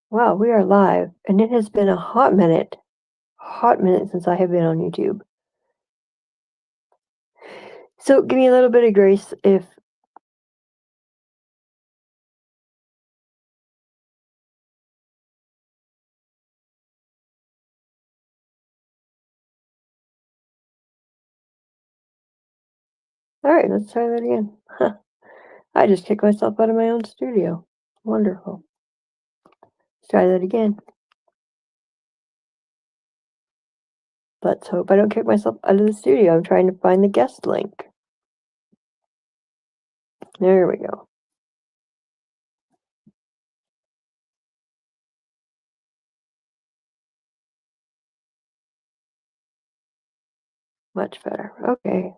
Wow, we are live, and it has been a hot minute since I have been on YouTube. So give me a little bit of grace if all right, let's try that again. I just kicked myself out of my own studio. Wonderful. Let's try that again. Let's hope I don't kick myself out of the studio. I'm trying to find the guest link. There we go. Much better. Okay.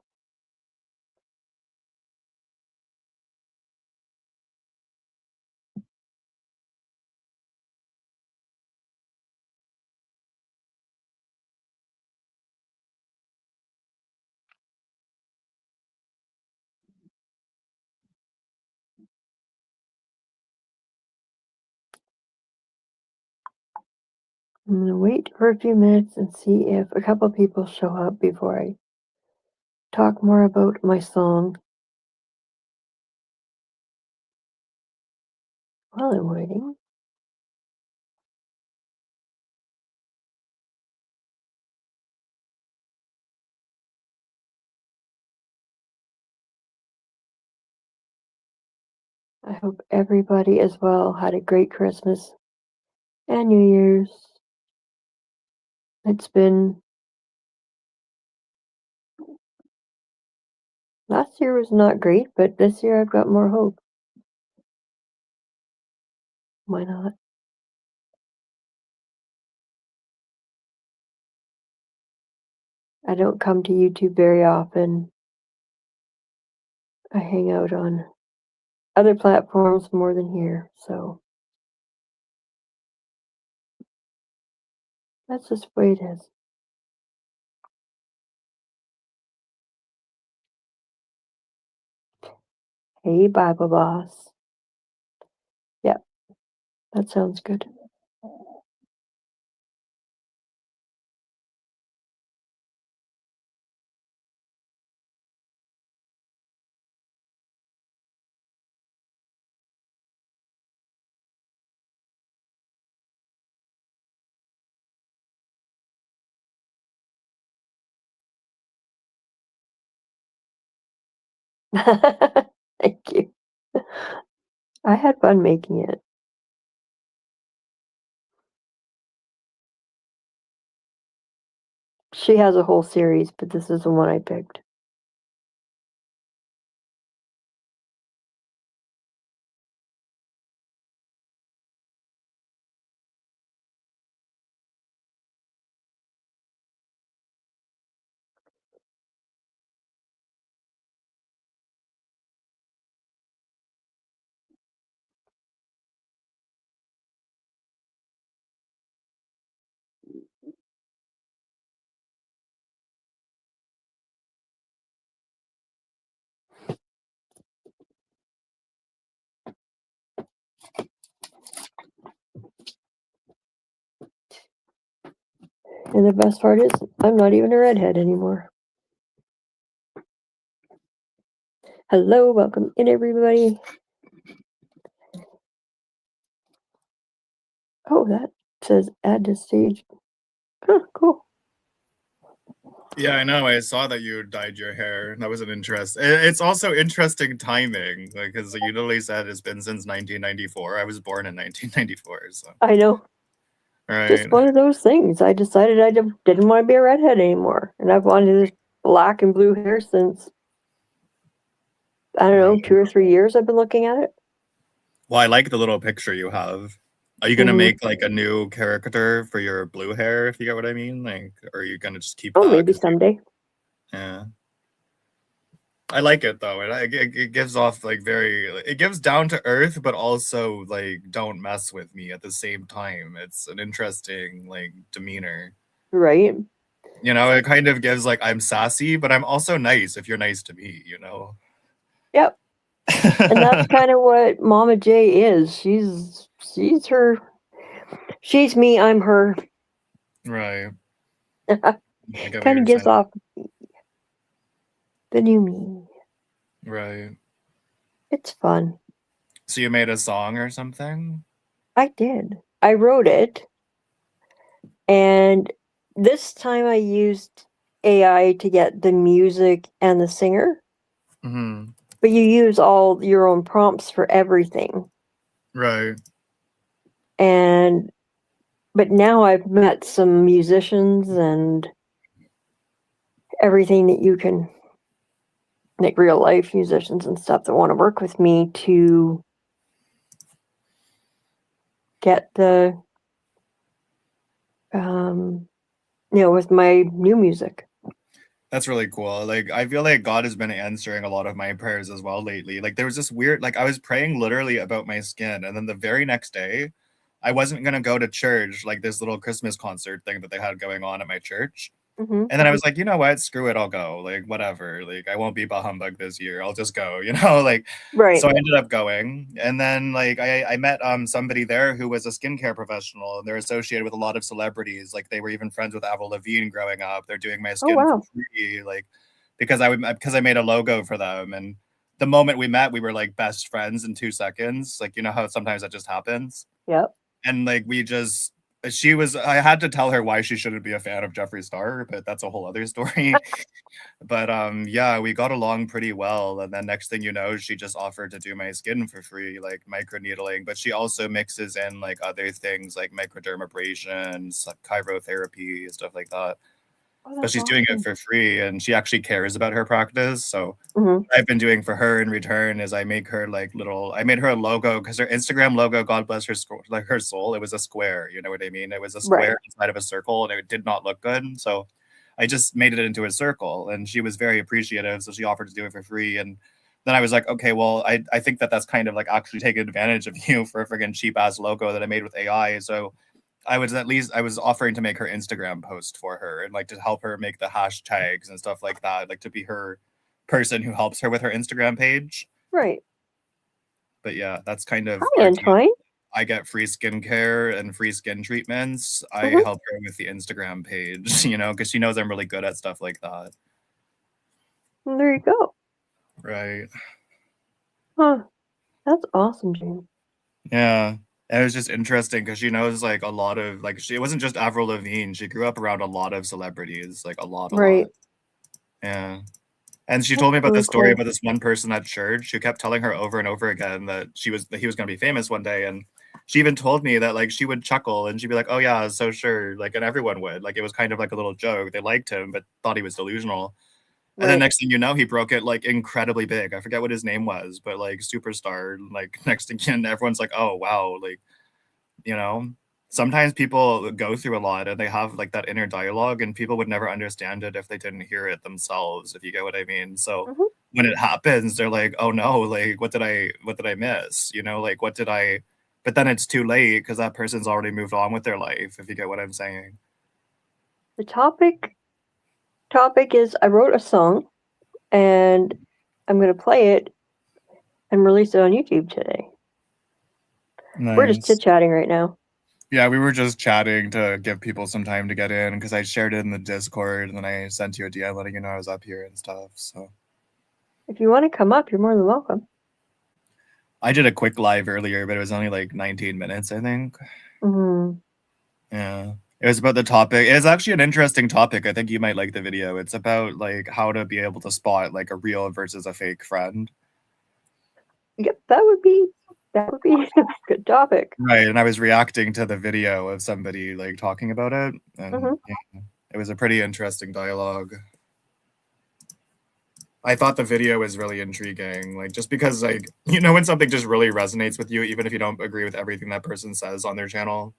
I'm going to wait for a few minutes and see if a couple people show up before I talk more about my song. While I'm waiting, I hope everybody as well had a great Christmas and New Year's. It's been last year was not great, but this year I've got more hope. Why not? I don't come to YouTube very often. I hang out on other platforms more than here, so that's just the way it is. Hey, Bible Boss. Yep, that sounds good. Thank you. I had fun making it. She has a whole series, but this is the one I picked. And the best part is, I'm not even a redhead anymore. Hello, welcome in, everybody. Oh, that says add to stage. Huh, cool. Yeah, I know. I saw that you dyed your hair. That was an interest. It's also interesting timing, because you literally said it's been since 1994. I was born in 1994, so. I know. Right. Just one of those things. I decided I didn't want to be a redhead anymore, and I've wanted this black and blue hair since, I don't know, 2 or 3 years I've been looking at it. Well, I like the little picture you have. Are you gonna make like a new character for your blue hair, if you get what I mean? Like, or are you gonna just keep that? Oh, maybe someday. Yeah. I like it though. It gives off like it gives down to earth, but also like don't mess with me at the same time. It's an interesting like demeanor. Right. You know, it kind of gives like I'm sassy, but I'm also nice if you're nice to me, you know? Yep. And that's kind of what MommaJay is. She's her She's me, I'm her. Right. I get what Kind you're of gives saying. off the new me. Right. It's fun. So you made a song or something? I did. I wrote it, and this time I used AI to get the music and the singer, Mm-hmm. but you use all your own prompts for everything. Right. But now I've met some musicians and everything that you can, like real life musicians and stuff that want to work with me to get the, with my new music. That's really cool. Like, I feel like God has been answering a lot of my prayers as well lately. Like, there was this weird, like, I was praying literally about my skin, and then the very next day, I wasn't gonna go to church, like this little Christmas concert thing that they had going on at my church. Mm-hmm. And then I was like, you know what? Screw it, I'll go. Like, whatever. Like, I won't be bah humbug this year. I'll just go, you know? Like, Right. so I ended up going. And then like I met somebody there who was a skincare professional, and they're associated with a lot of celebrities. Like they were even friends with Avril Lavigne growing up. They're doing my Oh, skin for wow. free, like because I made a logo for them. And the moment we met, we were like best friends in 2 seconds. Like, you know how sometimes that just happens? Yep. And like I had to tell her why she shouldn't be a fan of Jeffree Star, but that's a whole other story. But yeah, we got along pretty well. And then next thing you know, she just offered to do my skin for free, like microneedling. But she also mixes in like other things like microdermabrasions, like chirotherapy, stuff like that. Oh, But that's she's doing it awesome. for free, and she actually cares about her practice. So Mm-hmm. what I've been doing for her in return is I make her like I made her a logo because her Instagram logo, God bless her, like her soul, it was a square. You know what I mean? It was a Right. square inside of a circle, and it did not look good. So I just made it into a circle, and she was very appreciative. So she offered to do it for free, and then I was like, okay, well, I think that that's kind of like actually taking advantage of you for a freaking cheap ass logo that I made with AI. So I was offering to make her Instagram post for her and like to help her make the hashtags and stuff like that, like to be her person who helps her with her Instagram page. Right. But yeah, that's kind of Hi, our deal. Antoine. I get free skincare and free skin treatments. I Mm-hmm. help her with the Instagram page, you know, because she knows I'm really good at stuff like that. And there you go. Right. Huh. That's awesome, Jane. Yeah. And it was just interesting because she knows like a lot of like it wasn't just Avril Lavigne. She grew up around a lot of celebrities, like a lot, a Right. lot. Yeah. And she That's told me about really this story cool. about this one person at church who kept telling her over and over again that he was going to be famous one day. And she even told me that like she would chuckle and she'd be like, "Oh yeah, so sure," like, and everyone would, like, it was kind of like a little joke. They liked him, but thought he was delusional. And then Right. next thing you know, he broke it like incredibly big. I forget what his name was, but like superstar. Like next thing, and everyone's like, "Oh wow!" Like, you know, sometimes people go through a lot and they have like that inner dialogue, and people would never understand it if they didn't hear it themselves, if you get what I mean. So Mm-hmm. when it happens, they're like, "Oh no, like what did I miss?" You know, like what did I, but then it's too late because that person's already moved on with their life, if you get what I'm saying. The topic is I wrote a song and I'm gonna play it and release it on YouTube today. We're just Nice. chit chatting right now. Yeah, we were just chatting to give people some time to get in because I shared it in the Discord and then I sent you a DM letting you know I was up here and stuff. So If you want to come up, you're more than welcome. I did a quick live earlier, but it was only like 19 minutes, I think. Mm-hmm. Yeah. It was about the topic. It's actually an interesting topic. I think you might like the video. It's about like how to be able to spot like a real versus a fake friend. Yep, that would be a good topic. Right. And I was reacting to the video of somebody like talking about it. And Mm-hmm. yeah, it was a pretty interesting dialogue. I thought the video was really intriguing, like just because like you know when something just really resonates with you, even if you don't agree with everything that person says on their channel.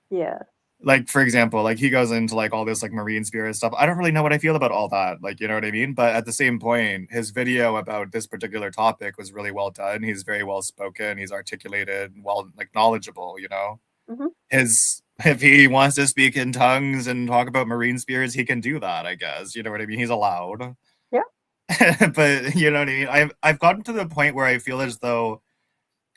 Yeah. Like for example, like he goes into like all this like marine spirit stuff. I don't really know what I feel about all that, like you know what I mean. But at the same point, his video about this particular topic was really well done. He's very well spoken. He's articulated, well like knowledgeable. You know, Mm-hmm. his if he wants to speak in tongues and talk about marine spirits, he can do that. I guess you know what I mean. He's allowed. Yeah. But you know what I mean? I've gotten to the point where I feel as though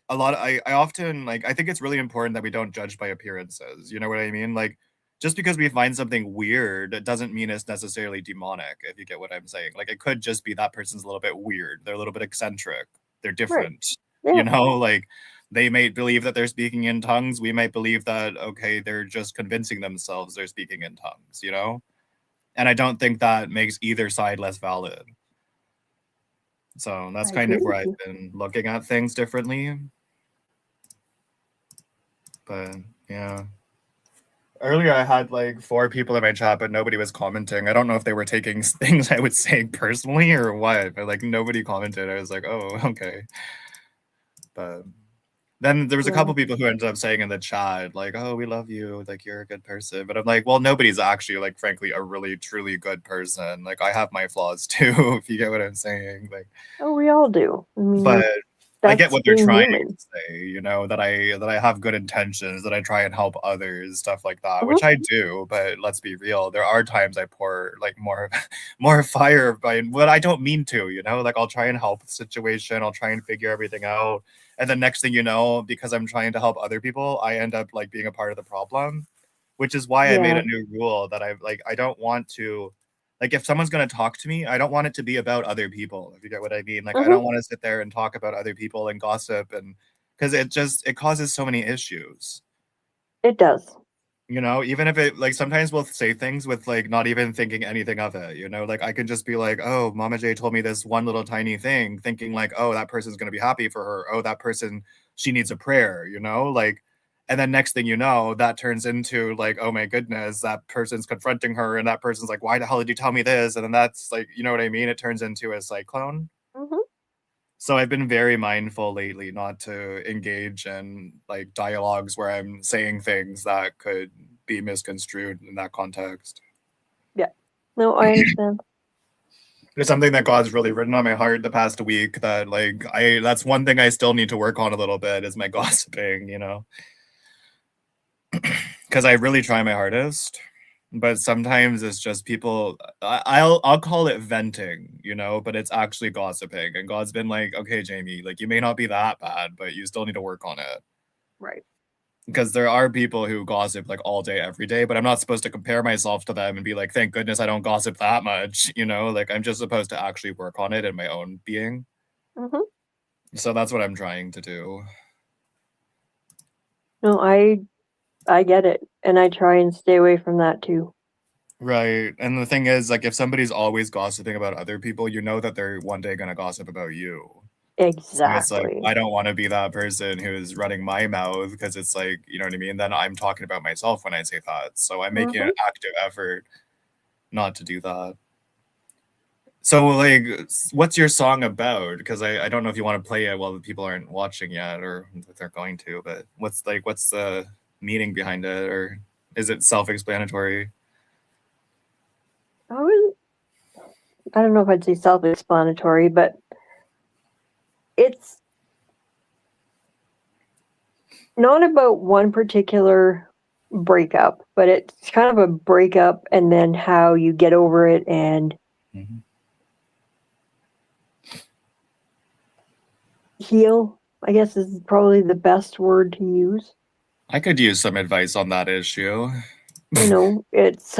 I often like, I think it's really important that we don't judge by appearances. You know what I mean? Like, just because we find something weird, it doesn't mean it's necessarily demonic, if you get what I'm saying. Like, it could just be that person's a little bit weird. They're a little bit eccentric. They're Right. different. Yeah. You know, like they might believe that they're speaking in tongues. We might believe that, okay, they're just convincing themselves they're speaking in tongues, you know? And I don't think that makes either side less valid. So that's I kind agree of where with I've you. been looking at things differently. But yeah. Earlier I had like 4 people in my chat, but nobody was commenting. I don't know if they were taking things I would say personally or what, but like nobody commented. I was like, oh, okay. But then there was a Yeah. couple people who ended up saying in the chat, like, oh, we love you, like you're a good person. But I'm like, well, nobody's actually like frankly a really truly good person. Like I have my flaws too, if you get what I'm saying. Like, Oh, we all do. I mean, but I get that's what they're being trying human. to say, you know, that I have good intentions, that I try and help others, stuff like that, Hmm. which I do. But let's be real, there are times I pour like more more fire by what I don't mean to, you know, like I'll try and help the situation, I'll try and figure everything out. And the next thing you know, because I'm trying to help other people, I end up like being a part of the problem, which is why I made Yeah. a new rule that I don't want to, like if someone's going to talk to me, I don't want it to be about other people, if you get what I mean. Like I Hmm. don't want to sit there and talk about other people and gossip, and because it causes so many issues. It does. You know, even if it like sometimes we'll say things with like not even thinking anything of it, you know, like I can just be like, oh, MommaJay told me this one little tiny thing, thinking like, oh, that person's gonna be happy for her. Oh, that person, she needs a prayer, you know, like, and then next thing you know, that turns into like, oh my goodness, that person's confronting her, and that person's like, why the hell did you tell me this? And then that's like, you know what I mean? It turns into a cyclone. Hmm. So I've been very mindful lately not to engage in like dialogues where I'm saying things that could be misconstrued in that context. Yeah. No, I understand. It's something that God's really written on my heart the past week, that like that's one thing I still need to work on a little bit, is my gossiping, you know. Because I really try my hardest, but sometimes it's just people, I'll call it venting, you know, but it's actually gossiping. And God's been like, okay, Jamie, like you may not be that bad, but you still need to work on it. Right. Because there are people who gossip like all day every day, but I'm not supposed to compare myself to them and be like, thank goodness I don't gossip that much, you know. Like I'm just supposed to actually work on it in my own being. Hmm. So that's what I'm trying to do. No, I get it, and I try and stay away from that too. Right. And the thing is, like, if somebody's always gossiping about other people, you know that they're one day going to gossip about you. So it's like, Exactly. I don't want to be that person who's running my mouth, because it's like, you know what I mean? Then I'm talking about myself when I say that. So I'm making an Hmm. active effort not to do that. So, like, what's your song about? Because I don't know if you want to play it while the people aren't watching yet, or if they're going to, but what's the meaning behind it? Or is it self-explanatory? I don't know if I'd say self-explanatory, but it's not about one particular breakup, but it's kind of a breakup and then how you get over it and Mhm. heal, I guess is probably the best word to use. I could use some advice on that issue. You know, it's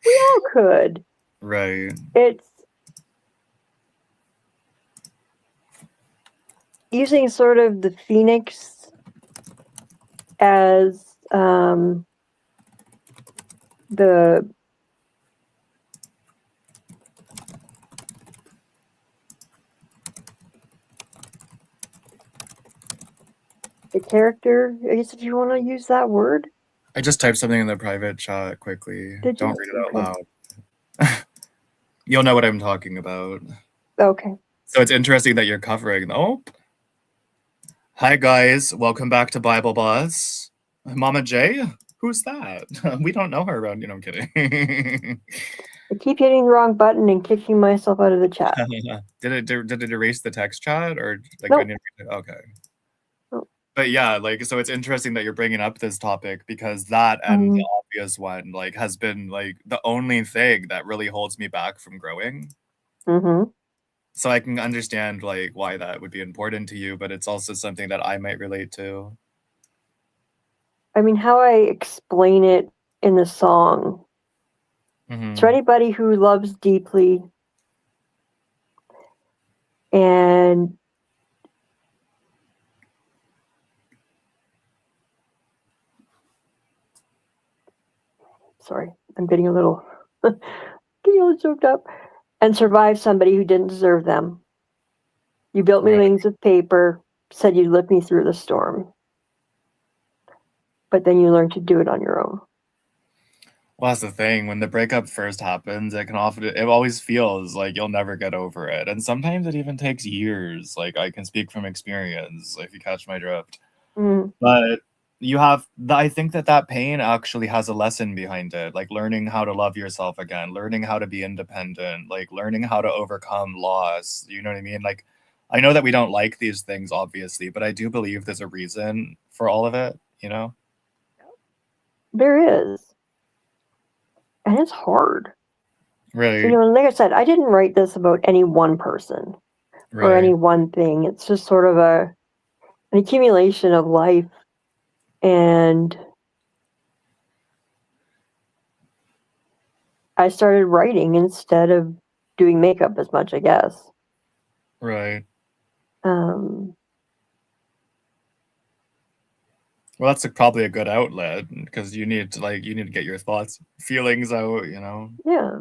we all could. Right. It's using sort of the phoenix as the character, I guess, if you want to use that word. I just typed something in the private chat quickly. Did Don't you? read it out Okay. loud. You'll know what I'm talking about. Okay. So it's interesting that you're covering. Oh, hi guys, welcome back to Bible Boss. MommaJay? Who's that? We don't know her around. You know, I'm kidding. I keep hitting the wrong button and kicking myself out of the chat. Did it erase the text chat, or like do I Nope. need to, okay. Nope. But yeah, like, so it's interesting that you're bringing up this topic, because that and the obvious one like has been like the only thing that really holds me back from growing. Mm-hmm. So I can understand like why that would be important to you, but it's also something that I might relate to. I mean, how I explain it in the song. It's for anybody who loves deeply and sorry, I'm getting a little choked up, and survive somebody who didn't deserve them. You built me wings with paper, said you'd lift me through the storm, but then you learned to do it on your own. Well, that's the thing. When the breakup first happens, it always feels like you'll never get over it. And sometimes it even takes years. Like I can speak from experience, if you catch my drift. But I think that pain actually has a lesson behind it, like learning how to love yourself again, learning how to be independent, like learning how to overcome loss. You know what I mean? Like, I know that we don't like these things, obviously, but I do believe there's a reason for all of it, you know? There is. And it's hard. Right. You know, and like I said, I didn't write this about any one person or any one thing. It's just sort of an accumulation of life, and I started writing instead of doing makeup as much, I guess. Right. Um, Well, that's probably a good outlet because you need to get your thoughts, feelings out, you know? Yeah.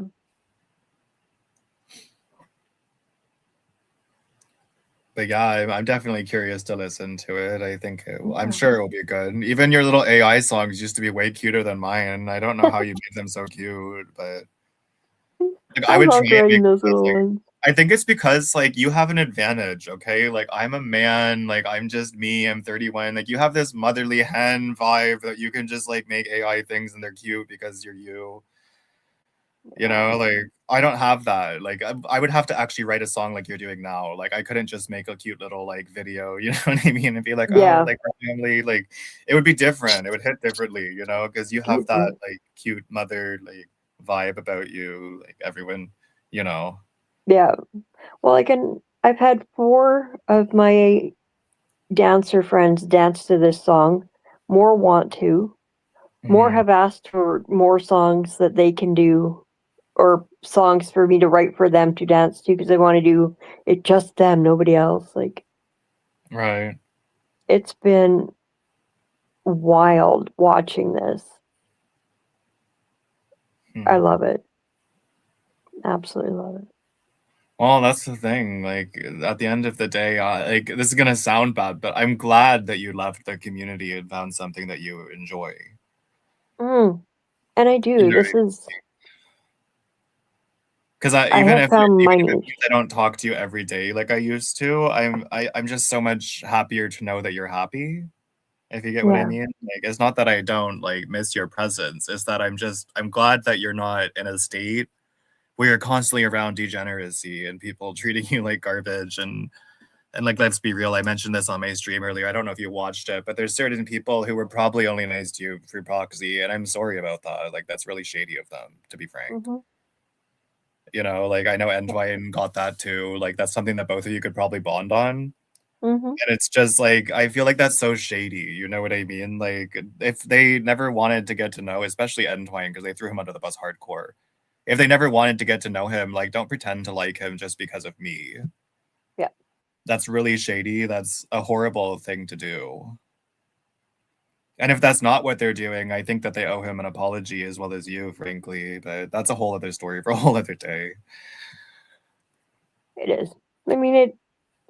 But yeah, I'm definitely curious to listen to it. I'm sure it will be good. Even your little AI songs used to be way cuter than mine. I don't know how you made them so cute, but like, I would love try it writing those because, little like, ones. I think it's because like you have an advantage, okay? Like I'm a man, like I'm just me, I'm 31. Like you have this motherly hen vibe that you can just like make AI things and they're cute because you're you. You know, like I don't have that. Like I would have to actually write a song like you're doing now. Like I couldn't just make a cute little like video, you know what I mean? And be like, oh, Yeah. like our family, like it would be different. It would hit differently, you know, because you have that like cute mother like vibe about you, like everyone, you know. Yeah. Well, I've had 4 of my dancer friends dance to this song. More want to. More have asked for more songs that they can do, or songs for me to write for them to dance to, because they want to do it just them, nobody else. Like, Right. it's been wild watching this. I love it. Absolutely love it. Well, that's the thing. Like at the end of the day, like this is gonna sound bad, but I'm glad that you left the community and found something that you enjoy. And I do. You know, This is. because I even have if found my even if it niche. means I don't talk to you every day like I used to, I'm just so much happier to know that you're happy. If you get what I Yeah. mean, like it's not that I don't like miss your presence. It's that I'm glad that you're not in a state where you're constantly around degeneracy and people treating you like garbage and like let's be real. I mentioned this on my stream earlier. I don't know if you watched it, but there's certain people who were probably only nice to you through proxy, and I'm sorry about that. Like that's really shady of them, to be frank. You know, like I know Endwine got that too. Like that's something that both of you could probably bond on. And it's just like I feel like that's so shady. You know what I mean? Like if they never wanted to get to know, especially Endwine, because they threw him under the bus hardcore. If they never wanted to get to know him, like don't pretend to like him just because of me. Yeah. That's really shady. That's a horrible thing to do. And if that's not what they're doing, I think that they owe him an apology as well as you, frankly. But that's a whole other story for a whole other day. It is. I mean,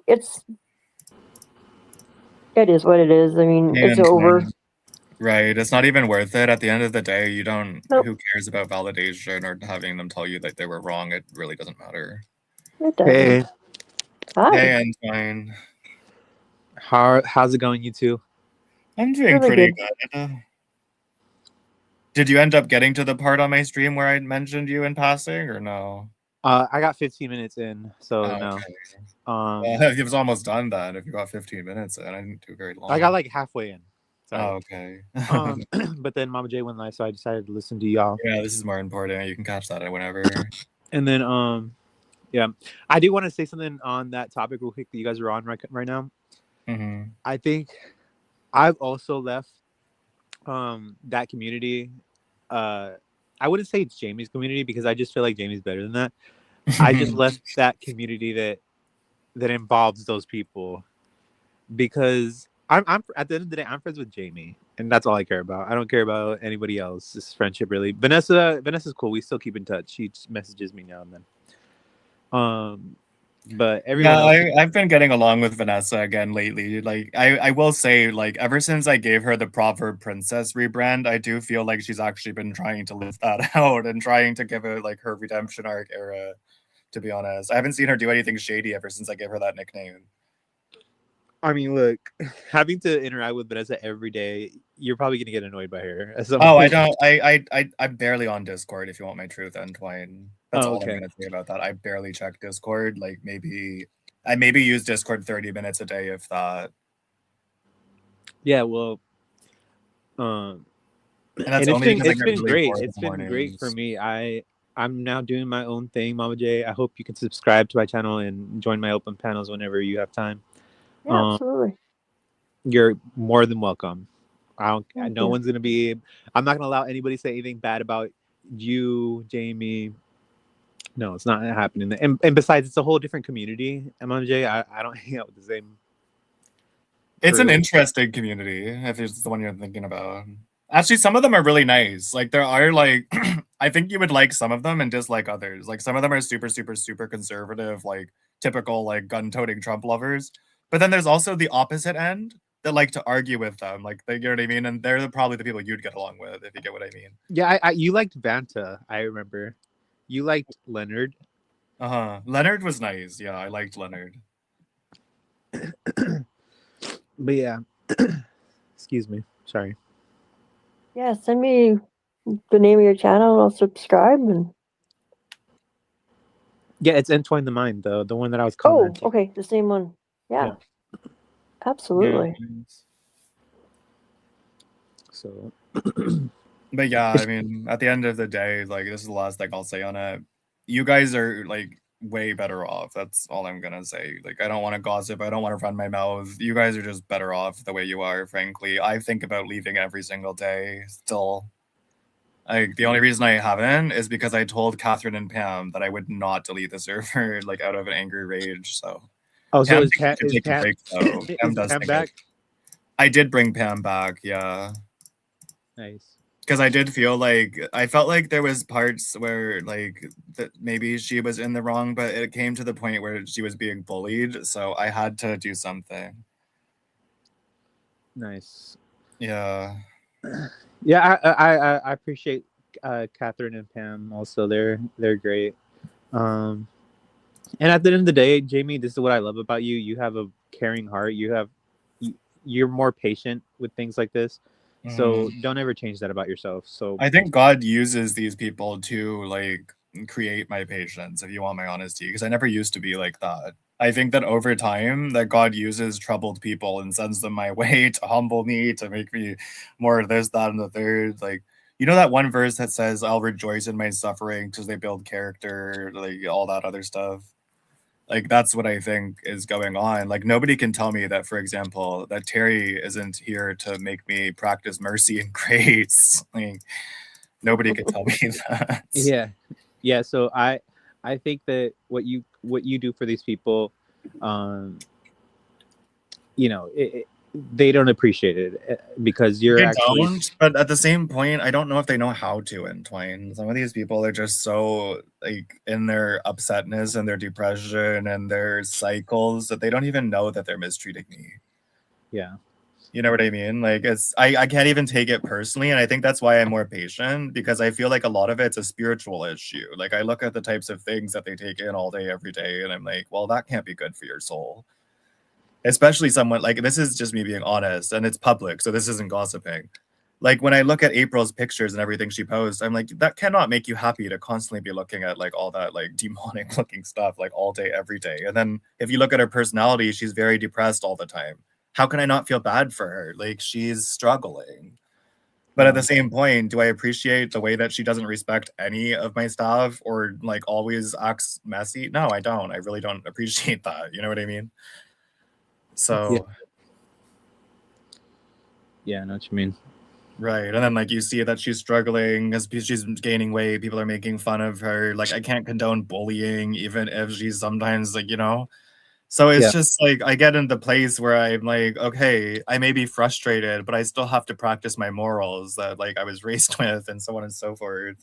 it's it is what it is. I mean, it's And over. right, it's not even worth it. At the end of the day, you don't. Nope. Who cares about validation or having them tell you that they were wrong? It really doesn't matter. It doesn't. Hey, Hi. Hey, Einstein. how's it going, you two? I'm doing Really pretty good. good. Did you end up getting to the part on my stream where I mentioned you in passing, or no? I got 15 minutes in, so Oh, no. okay. Um, Well, it was almost done then. If you got 15 minutes in, I didn't do very long. I got like halfway in. Oh, okay. But then MommaJay went live, so I decided to listen to y'all. Yeah, this is more important. You can catch that at whenever. And then Yeah, I do want to say something on that topic real quick that you guys are on right now. Mm-hmm. I think I've also left that community. I wouldn't say it's Jamie's community because I just feel like Jamie's better than that. I just left that community that involves those people because I'm at the end of the day I'm friends with Jamie and that's all I care about. I don't care about anybody else. This friendship really. Vanessa's cool. We still keep in touch. She messages me now and then. But everyone Yeah, else. I've been getting along with Vanessa again lately. Like I will say, like ever since I gave her the Proverb Princess rebrand, I do feel like she's actually been trying to live that out and trying to give it like her redemption arc era, to be honest. I haven't seen her do anything shady ever since I gave her that nickname. I mean, look, having to interact with Vanessa every day, you're probably gonna get annoyed by her at some Oh, I point. don't I'm barely on Discord if you want my truth, Entwine. That's Oh, all I'm okay. gonna say about that. I barely check Discord. Like I maybe use Discord 30 minutes a day if that. Yeah, well, um, And that's and only because I it's get been really great. bored in It's the been great for mornings. me. I'm now doing my own thing, MommaJay. I hope you can subscribe to my channel and join my open panels whenever you have time. Yeah, absolutely. You're more than welcome. Thank No you. one's gonna be. I'm not gonna allow anybody to say anything bad about you, Jamie. No, it's not happening. And besides, it's a whole different community. MMJ, I don't hang out with the same It's an crew. interesting community, if it's the one you're thinking about. Actually, some of them are really nice. Like there are like I think you would like some of them and dislike others. Like some of them are super, super, super conservative, like typical like gun-toting Trump lovers. But then there's also the opposite end that like to argue with them. Like they, you know what I mean? And they're probably the people you'd get along with, if you get what I mean. Yeah, you liked Vanta. I remember. You liked Leonard. Uh-huh. Leonard was nice. Yeah, I liked Leonard. But yeah, excuse me. Sorry. Yeah, send me the name of your channel and I'll subscribe. And Yeah, it's Entwine the Mind, though, the one that I was oh, commenting. okay, the same one. Yeah, Yeah. absolutely. So, But yeah, I mean, at the end of the day, like this is the last thing I'll say on it. You guys are like way better off. That's all I'm gonna say. Like I don't want to gossip. I don't want to run my mouth. You guys are just better off the way you are, frankly. I think about leaving every single day still. Like the only reason I haven't is because I told Catherine and Pam that I would not delete the server like out of an angry rage. So oh, so Pam thinks I should take a break though. Pam is does Pam think back? I did bring Pam back, yeah. Nice. Because I did feel like I felt like there was parts where like that maybe she was in the wrong, but it came to the point where she was being bullied, so I had to do something. Nice. Yeah. Yeah, I appreciate Catherine and Pam. Also, they're great. And at the end of the day, Jamie, this is what I love about you. You have a caring heart. You're more patient with things like this. So don't ever change that about yourself. So I think God uses these people to like create my patience, if you want my honesty, because I never used to be like that. I think that over time that God uses troubled people and sends them my way to humble me, to make me more of this, that, and the third. Like, you know that one verse that says, I'll rejoice in my suffering because they build character, like all that other stuff. Like that's what I think is going on. Like nobody can tell me that, for example, that Terry isn't here to make me practice mercy and grace. Like nobody can tell me that. yeah. So I think that what you do for these people, you know, they don't appreciate it because you're They actually don't, but at the same point, I don't know if they know how to entwine. Some of these people are just so like in their upsetness and their depression and their cycles that they don't even know that they're mistreating me. yeah. You know what I mean? Like I can't even take it personally, and I think that's why I'm more patient, because I feel like a lot of it's a spiritual issue. Like I look at the types of things that they take in all day every day and I'm like, well, that can't be good for your soul. Especially someone like, this is just me being honest and it's public, so this isn't gossiping. Like when I look at April's pictures and everything she posts, I'm like, that cannot make you happy to constantly be looking at like all that like demonic looking stuff like all day every day. And then if you look at her personality, she's very depressed all the time. How can I not feel bad for her? Like she's struggling. But at the same point, do I appreciate the way that she doesn't respect any of my stuff or like always acts messy? No, I don't. I really don't appreciate that. You know what I mean? So Yeah, I know what you mean. right. And then like you see that she's struggling as she's gaining weight, people are making fun of her. Like I can't condone bullying, even if she's sometimes like, you know. So it's just like I get into the place where I'm like, okay, I may be frustrated, but I still have to practice my morals that like I was raised with and so on and so forth.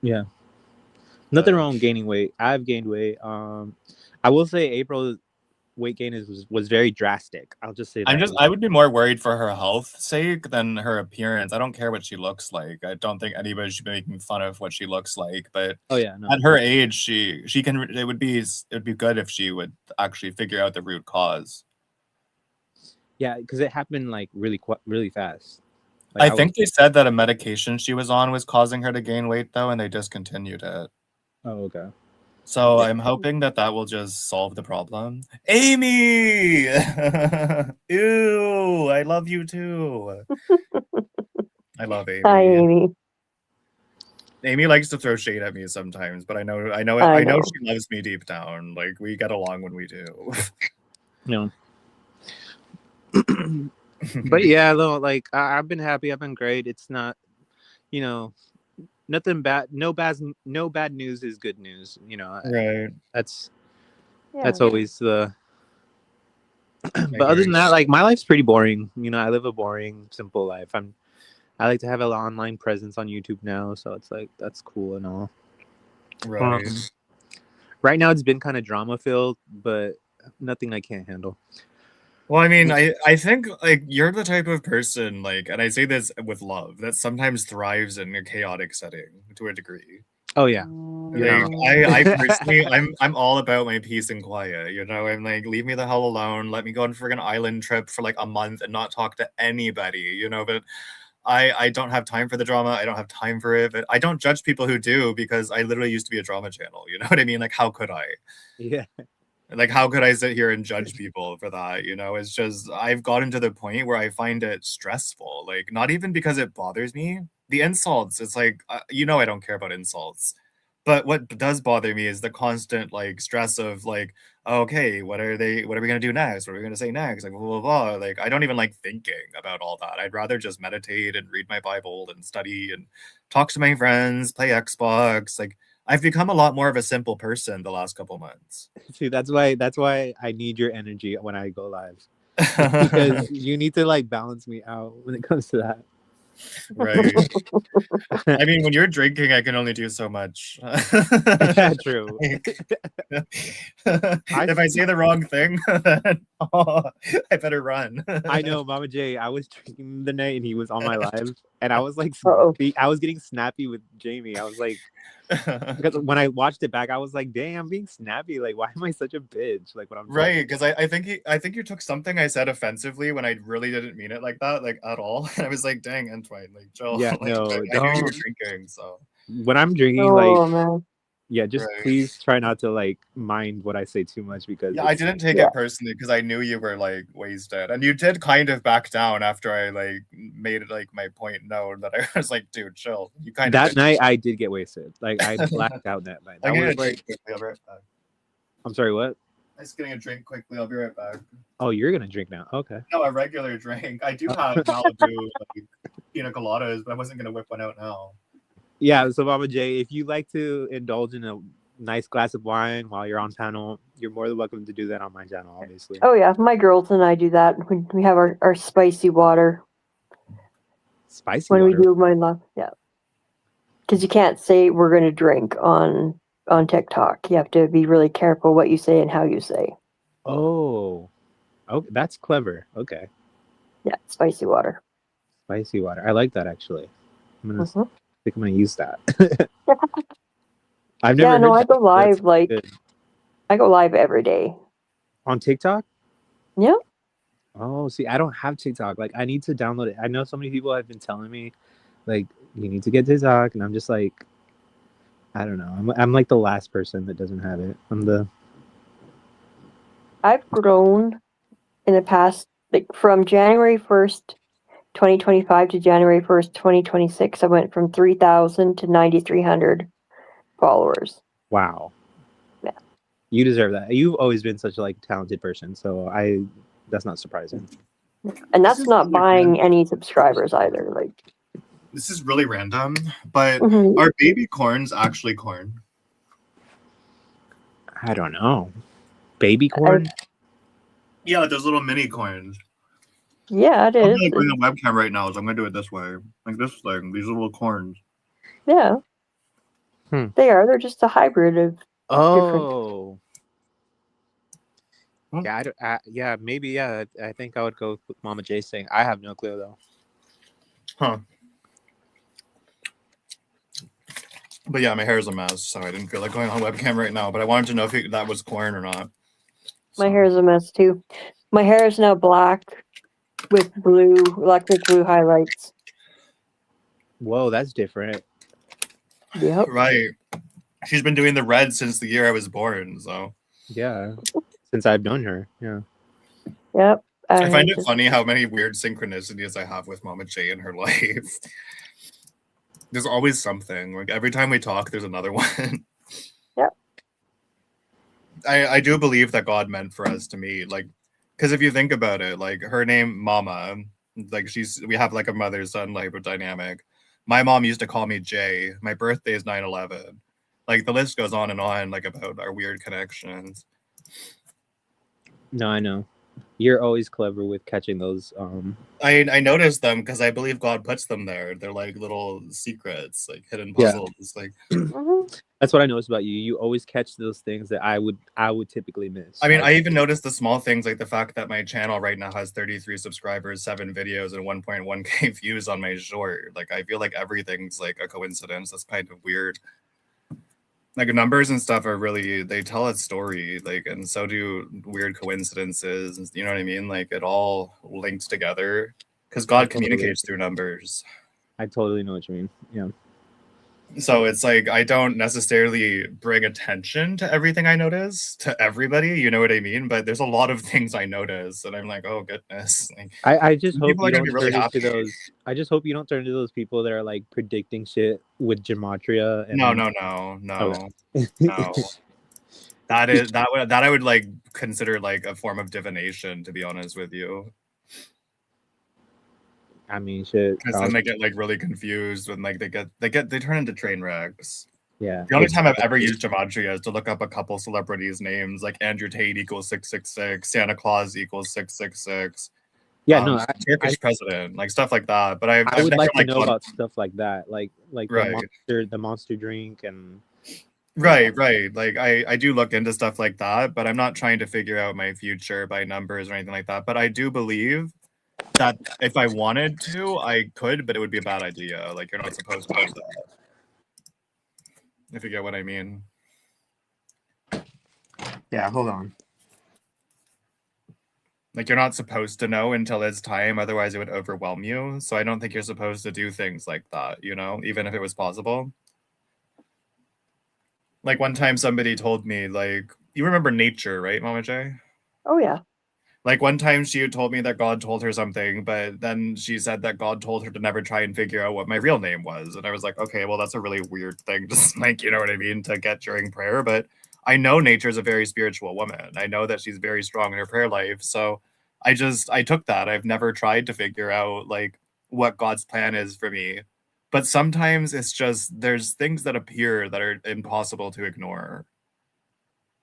Yeah. Nothing wrong with gaining weight. I've gained weight. I will say April's weight gain was very drastic. I'll just say that. I would be more worried for her health sake than her appearance. I don't care what she looks like. I don't think anybody should be making fun of what she looks like. But Oh yeah, no. at her age, she can. It would be good if she would actually figure out the root cause. Yeah, because it happened like really fast. Like, I think they said that a medication she was on was causing her to gain weight, though, and they discontinued it. Oh, okay. So I'm hoping that will just solve the problem. Amy! Ew! I love you too. I love Amy. Hi, Amy. Amy likes to throw shade at me sometimes, but I know she loves me deep down. Like we get along when we do. No. But yeah, though, like I've been happy. I've been great. It's not, you know, nothing bad. No bad news is good news. You know, right. That's always the. But other than that, like my life's pretty boring. You know, I live a boring, simple life. I like to have an online presence on YouTube now, so it's like that's cool and all. Right. Right now, it's been kind of drama filled, but nothing I can't handle. Well, I mean, I think like you're the type of person like, and I say this with love, that sometimes thrives in a chaotic setting to a degree. Oh yeah. Like, I personally, I'm all about my peace and quiet. You know, I'm like, leave me the hell alone. Let me go on a friggin' island trip for like a month and not talk to anybody. You know, but I don't have time for the drama. I don't have time for it. But I don't judge people who do because I literally used to be a drama channel. You know what I mean? Like, how could I? Yeah. Like, how could I sit here and judge people for that? You know, it's just I've gotten to the point where I find it stressful. Like, not even because it bothers me. The insults, it's like, you know, I don't care about insults. But what does bother me is the constant like stress of like, okay, what are we gonna do next? What are we gonna say next? Like blah blah blah. Like I don't even like thinking about all that. I'd rather just meditate and read my Bible and study and talk to my friends, play Xbox. Like I've become a lot more of a simple person the last couple months. See, that's why I need your energy when I go live. Because you need to like balance me out when it comes to that. Right. I mean, when you're drinking, I can only do so much. Yeah, true. If I say the wrong thing, then, I better run. I know, MommaJay. I was drinking the night and he was on my live, and I was like, I was getting snappy with Jamie. I was like, because when I watched it back, I was like, dang, I'm being snappy. Like, why am I such a bitch? Like, when I'm right, because I think you took something I said offensively when I really didn't mean it like that, like at all. And I was like, dang, Entwine, like, chill. Yeah, like, no, I knew you were drinking, so when I'm drinking, man. yeah, just please try not to like mind what I say too much because I didn't take it personally because I knew you were like wasted, and you did kind of back down after I like made it like my point known that I was like, dude, chill. You kind of that night I did get wasted. Like I blacked out that night. I'm gonna drink quickly. I'll be right back. I'm sorry, what? I'm just getting a drink quickly. I'll be right back. Oh, you're gonna drink now? Okay. No, a regular drink. I do have Malibu like, pina coladas, but I wasn't gonna whip one out now. Yeah, so MommaJay, if you like to indulge in a nice glass of wine while you're on panel, you're more than welcome to do that on my channel, obviously. Oh yeah, my girls and I do that. We have our spicy water. Spicy when water? we do my love, yeah. Because you can't say we're going to drink on TikTok. You have to be really careful what you say and how you say. Oh, that's clever. Okay. Yeah, spicy water. Spicy water. I like that actually. I think I'm gonna use that. I've never. Yeah, no, I go live good. I go live every day. On TikTok? Yeah. Oh, see, I don't have TikTok. Like, I need to download it. I know so many people have been telling me, like, you need to get TikTok, and I'm just like, I don't know. I'm like the last person that doesn't have it. I've grown in the past, like from January 1st 2025 to January 1st, 2026, I went from 3,000 to 9,300 followers. Wow. Yeah. You deserve that. You've always been such a like talented person, so that's not surprising. And This that's is not really buying random. any subscribers either. Like, This is really random, but mhm. are baby corns actually corn? I don't know. Baby corn? Yeah, like those little mini corns. Yeah, it I'm is. like doing a webcam right now, so I'm gonna do it this way, like this thing. These little corns. Yeah. Hmm. They are. They're just a hybrid of different. Oh. Yeah, yeah, maybe, yeah. I think I would go with MommaJay saying. I have no clue though. Huh. But yeah, my hair is a mess, so I didn't feel like going on webcam right now. But I wanted to know if that was corn or not. My hair is a mess too. My hair is now black with electric blue highlights. Whoa, that's different. Yep. Right. She's been doing the red since the year I was born, so. Yeah. Since I've known her. Yeah. Yep. I find it funny how many weird synchronicities I have with MommaJay in her life. There's always something. Like every time we talk, there's another one. Yep. I do believe that God meant for us to meet. Like, because if you think about it, like her name Mama, like we have like a mother-son type of dynamic. My mom used to call me Jay. My birthday is 9/11. Like the list goes on and on, like about our weird connections. No, I know. You're always clever with catching those. I noticed them because I believe God puts them there. They're like little secrets, like hidden puzzles. Like that's what I noticed about you. You always catch those things that I would typically miss. I mean, I even noticed the small things, like the fact that my channel right now has 33 subscribers, 7 videos, and 1.1K views on my short. Like I feel like everything's like a coincidence. That's kind of weird. Like numbers and stuff are really, they tell a story, like, and so do weird coincidences. You know what I mean? Like it all links together because God communicates through numbers. I totally know what you mean. Yeah. So it's like I don't necessarily bring attention to everything I notice to everybody, you know what I mean? But there's a lot of things I notice, and I'm like, oh goodness. Like, I just hope you don't really turn into those. I just hope you don't turn into those people that are like predicting shit with gematria. And No. That I would like consider like a form of divination, to be honest with you. I mean, shit. Because then they get like really confused when like they turn into train wrecks. Yeah. The only time I've ever used gematria is to look up a couple celebrities' names, like Andrew Tate equals 666, Santa Claus equals 666. Yeah, no, Turkish president, like stuff like that. But I would like to know about stuff like that, like right. the monster drink and. Right. Like I do look into stuff like that, but I'm not trying to figure out my future by numbers or anything like that. But I do believe that if I wanted to, I could, but it would be a bad idea. Like you're not supposed to do that. If you get what I mean. Yeah, hold on. Like you're not supposed to know until it's time, otherwise it would overwhelm you. So I don't think you're supposed to do things like that, you know, even if it was possible. Like one time somebody told me, like, you remember Nature, right, MommaJay? Oh yeah. Like one time she told me that God told her something, but then she said that God told her to never try and figure out what my real name was. And I was like, okay, well, that's a really weird thing to like, you know what I mean, to get during prayer. But I know Nature is a very spiritual woman. I know that she's very strong in her prayer life. So I took that. I've never tried to figure out like what God's plan is for me. But sometimes it's just, there's things that appear that are impossible to ignore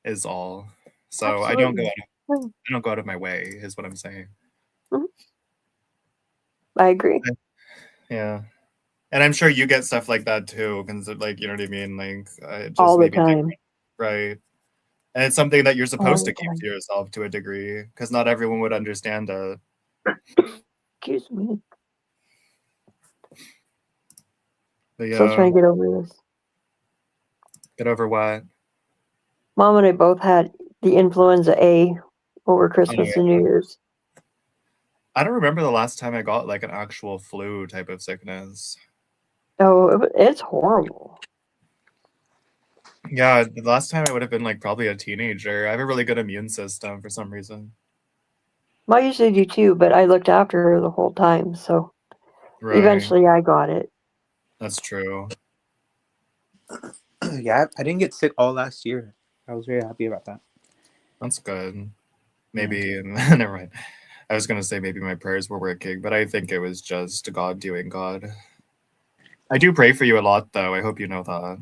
is all. So I don't go out of my way, is what I'm saying. Mm-hmm. I agree. Yeah. And I'm sure you get stuff like that too, because like, you know what I mean? Like just all the time. Right. And it's something that you're supposed to keep to yourself to a degree, because not everyone would understand it. Excuse me. But yeah. Still trying to get over this. Get over what? Mom and I both had the influenza A over Christmas and New Year's. I don't remember the last time I got like an actual flu type of sickness. Oh, it's horrible. Yeah, the last time I would have been like probably a teenager. I have a really good immune system for some reason. I usually do too, but I looked after her the whole time, so. Right. Eventually, I got it. That's true. Yeah, I didn't get sick all last year. I was very happy about that. That's good. Maybe never mind. I was gonna say maybe my prayers were working, but I think it was just God doing God. I do pray for you a lot, though. I hope you know that.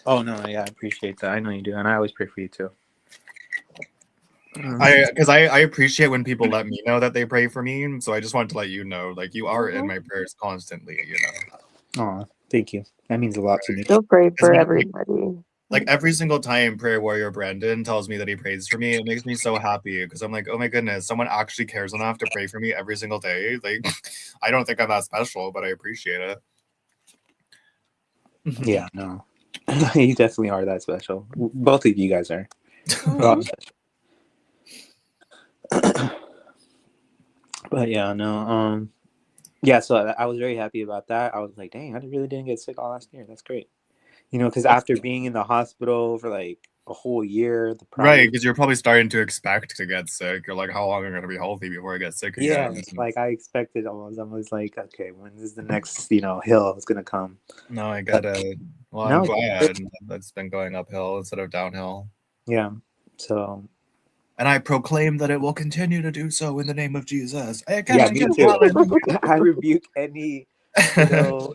Oh no, yeah, I appreciate that. I know you do, and I always pray for you too. I appreciate when people let me know that they pray for me. So I just wanted to let you know, like, you are in my prayers constantly. You know. Oh, thank you. That means a lot to me. Still pray for Like, everybody. like every single time Prayer Warrior Brandon tells me that he prays for me, it makes me so happy because I'm like, oh my goodness, someone actually cares enough to pray for me every single day. Like, I don't think I'm that special, but I appreciate it. Yeah, no, you definitely are that special. Both of you guys are. But yeah, no, yeah. So I was very happy about that. I was like, dang, I really didn't get sick all last year. That's great. You know, because after being in the hospital for like a whole year, Right, because you're probably starting to expect to get sick. You're like, how long am I going to be healthy before I get sick again? Yeah, like I expected almost. I was like, okay, when is the next, hill is gonna come? No, I get it. Well, I'm glad that's been going uphill instead of downhill. Yeah. So. And I proclaim that it will continue to do so in the name of Jesus. Yeah, me too. I rebuke any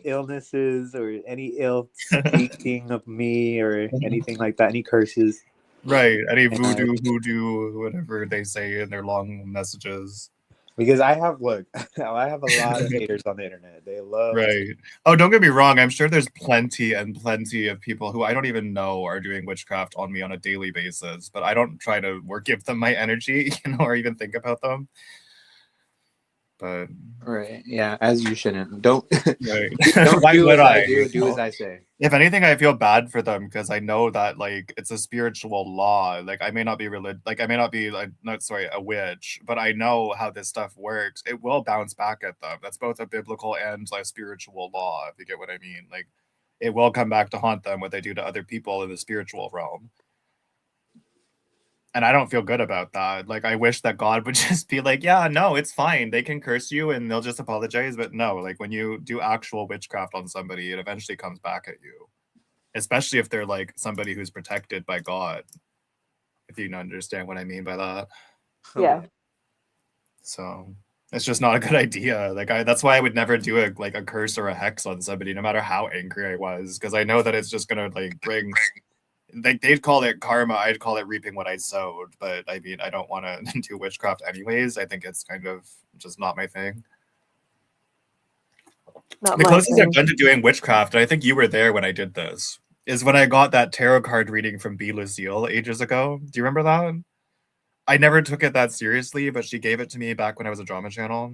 illnesses or any ill speaking of me or anything like that, any curses. Right, any voodoo, whatever they say in their long messages. Because I have a lot of haters on the internet. They love. Right. Oh, don't get me wrong. I'm sure there's plenty of people who I don't even know are doing witchcraft on me on a daily basis, but I don't try to give them my energy, or even think about them. But right, yeah, as you shouldn't. Don't right. don't Why do would as I? I do. Do as I say. If anything, I feel bad for them because I know that like it's a spiritual law. Like I may not be I may not be a witch, but I know how this stuff works. It will bounce back at them. That's both a biblical and like spiritual law, if you get what I mean. Like it will come back to haunt them what they do to other people in the spiritual realm. And I don't feel good about that. Like I wish that God would just be like, yeah, no, it's fine. They can curse you and they'll just apologize. But no, like when you do actual witchcraft on somebody, it eventually comes back at you. Especially if they're like somebody who's protected by God. If you understand what I mean by that. Yeah. So it's just not a good idea. Like that's why I would never do a curse or a hex on somebody, no matter how angry I was, because I know that it's just gonna like bring. They'd call it karma. I'd call it reaping what I sowed. But I mean, I don't want to do witchcraft anyways. I think it's kind of just not my thing. The closest I've done to doing witchcraft, and I think you were there when I did this, is when I got that tarot card reading from B. Lucille ages ago. Do you remember that? I never took it that seriously, but she gave it to me back when I was a drama channel.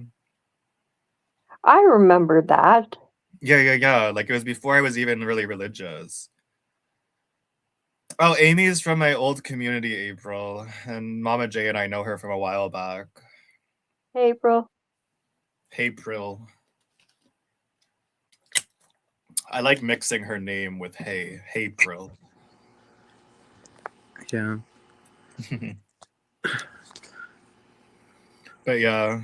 I remember that. Yeah. Like it was before I was even really religious. Oh, Amy's from my old community, April, and MommaJay and I know her from a while back. Hey, April. April. I like mixing her name with Hey, April. Yeah. But yeah,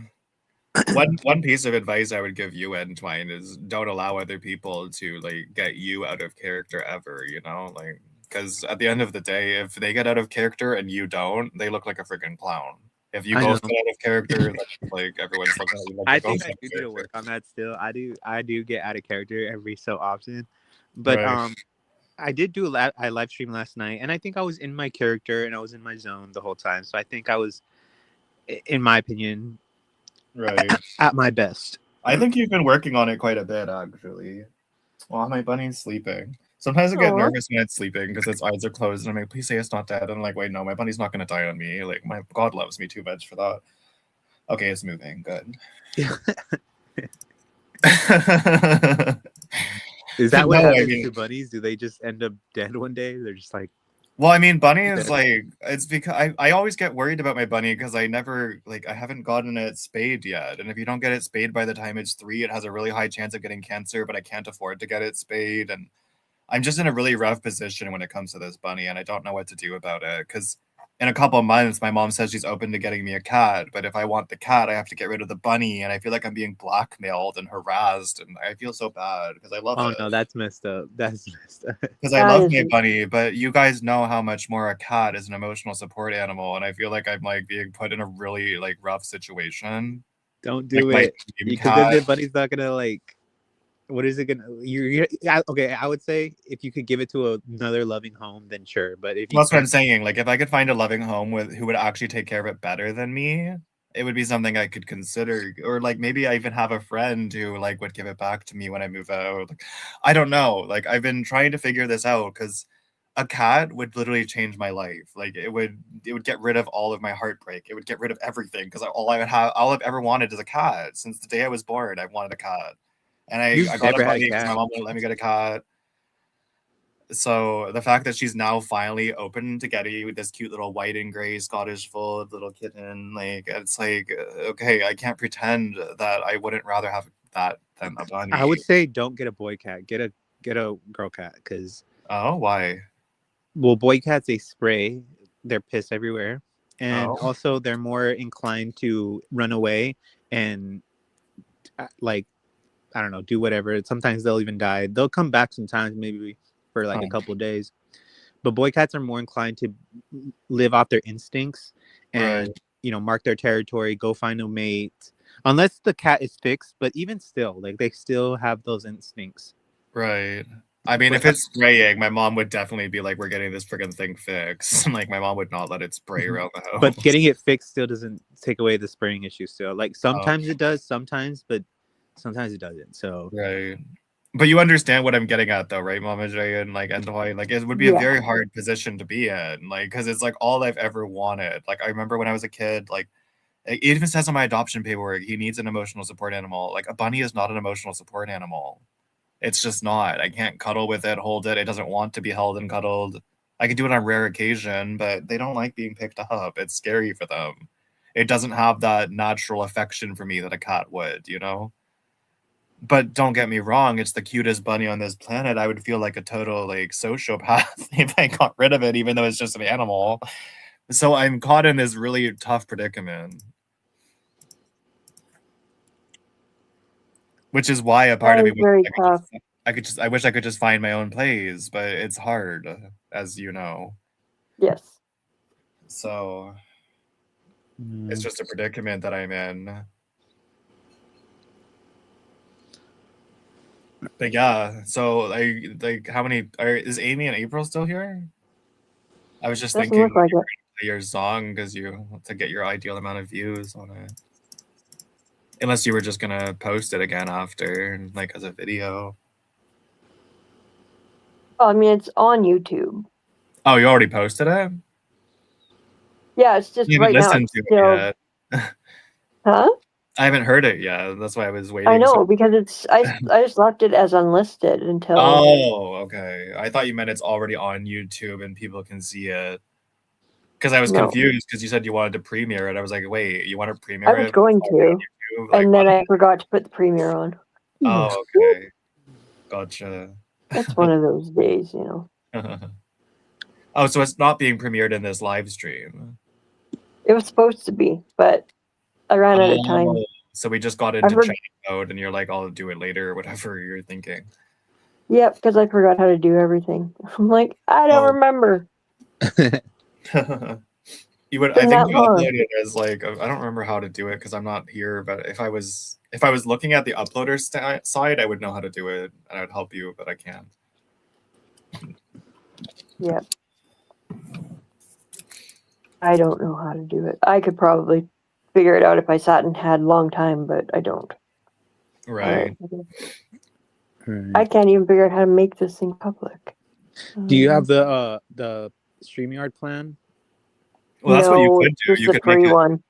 one piece of advice I would give you and Twine is don't allow other people to like get you out of character ever. Like because at the end of the day, if they get out of character and you don't, they look like a freaking clown. If you both get out of character, like everyone's looking at you like I think I do need to work on that still. I do get out of character every so often, but I did do I live stream last night, and I think I was in my character and I was in my zone the whole time. So I think I was, in my opinion, at my best. I think you've been working on it quite a bit, actually. Well, my bunny's sleeping. Sometimes I get nervous when it's sleeping because its eyes are closed, and I'm like, please say it's not dead. And I'm like, wait, no, my bunny's not going to die on me. Like, my God loves me too much for that. Okay, it's moving. Good. Is that what happens to bunnies? Do they just end up dead one day? They're just like... Well, I mean, bunny is like, it's because I always get worried about my bunny because I haven't gotten it spayed yet. And if you don't get it spayed by the time it's 3, it has a really high chance of getting cancer, but I can't afford to get it spayed. And I'm just in a really rough position when it comes to this bunny, and I don't know what to do about it because in a couple of months, my mom says she's open to getting me a cat, but if I want the cat, I have to get rid of the bunny, and I feel like I'm being blackmailed and harassed, and I feel so bad because I love Oh it. no, that's messed up. That's messed up. Because I That love is- my bunny, but you guys know how much more a cat is an emotional support animal, and I feel like I'm like being put in a really like rough situation. Don't do Like, my it dream because cat. then the buddy's not gonna like. What is it gonna? Okay. I would say if you could give it to another loving home, then sure. But if you That's what I'm can't, saying. Like, if I could find a loving home with who would actually take care of it better than me, it would be something I could consider. Or like maybe I even have a friend who like would give it back to me when I move out. Like, I don't know. Like, I've been trying to figure this out because a cat would literally change my life. Like, it would get rid of all of my heartbreak. It would get rid of everything because all I've ever wanted is a cat. Since the day I was born, I wanted a cat. And You've I got never a had a bunny because my cat. mom wouldn't let me get a cat. So the fact that she's now finally open to getting this cute little white and gray Scottish fold little kitten, like it's like okay, I can't pretend that I wouldn't rather have that than a bunny. I would say don't get a boy cat. Get a girl cat because Oh, why? well, boy cats they spray their piss everywhere, and Oh, also they're more inclined to run away and like I don't know, do whatever. Sometimes they'll even die. They'll come back sometimes, maybe for like a couple of days. But boy cats are more inclined to live off their instincts and right, mark their territory, go find a mate, unless the cat is fixed. But even still, like they still have those instincts. right. I mean, if But it's spraying, my mom would definitely be like, "We're getting this freaking thing fixed." Like, my mom would not let it spray around the house. but getting it fixed still doesn't take away the spraying issue. Still, like Oh, sometimes it does, but sometimes it doesn't. So right. But you understand what I'm getting at, though, right, MommaJay? And why, like, it would be a Yeah. very hard position to be in, like, because it's like all I've ever wanted. Like, I remember when I was a kid, like, it even says on my adoption paperwork, he needs an emotional support animal. Like, a bunny is not an emotional support animal. It's just not. I can't cuddle with it, hold it. It doesn't want to be held and cuddled. I could do it on rare occasion, but they don't like being picked up. It's scary for them. It doesn't have that natural affection for me that a cat would, you know? But don't get me wrong, it's the cutest bunny on this planet. I would feel like a total like sociopath if I got rid of it, even though it's just an animal. So I'm caught in this really tough predicament. Which is why a part That of me is wishes very I could tough. I wish I could just find my own place, but it's hard, as you know. Yes. So it's just a predicament that I'm in. But yeah, so like how many is Amy and April still here? I was just Doesn't thinking look like it. play your song because you to get your ideal amount of views on it. Unless you were just gonna post it again after, like as a video. Well, I mean, it's on YouTube. Oh, you already posted it? Yeah, it's just You haven't right now. listened It's to still, it yet. huh? I haven't heard it yet. That's why I was waiting. I know So because it's I just left it as unlisted until. oh, okay. I thought you meant it's already on YouTube and people can see it. Because I was No. confused because you said you wanted to premiere it. I was like, wait, you want to premiere I was it? going It's already on to, YouTube? Like, and then what? I forgot to put the premiere on. Oh, okay. Gotcha. It's one of those days, you know. Oh, so it's not being premiered in this live stream. It was supposed to be, but I ran out of time. Oh, so we just got into chatting mode and you're like, I'll do it later or whatever you're thinking. Yep, because I forgot how to do everything. I'm like, I don't remember. You would, I think you uploaded it as like, I don't remember how to do it because I'm not here, but if I was looking at the uploader side, I would know how to do it and I would help you, but I can't. Yeah. I don't know how to do it. I could probably figure it out if I sat and had a long time, but I don't. Right. I can't even figure out how to make this thing public. Do you have the StreamYard plan? Well, that's what you could do. Just You the could free make it, one.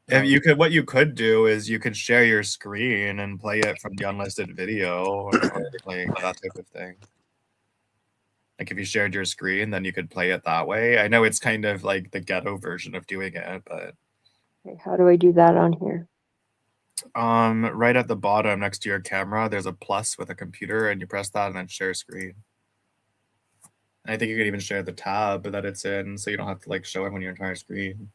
if you could, what you could do is you could share your screen and play it from the unlisted video or like that type of thing. Like if you shared your screen, then you could play it that way. I know it's kind of like the ghetto version of doing it, but Okay, how do I do that on here? right at the bottom next to your camera, there's a plus with a computer, and you press that and then share screen. And I think you could even share the tab that it's in, so you don't have to like show everyone your entire screen.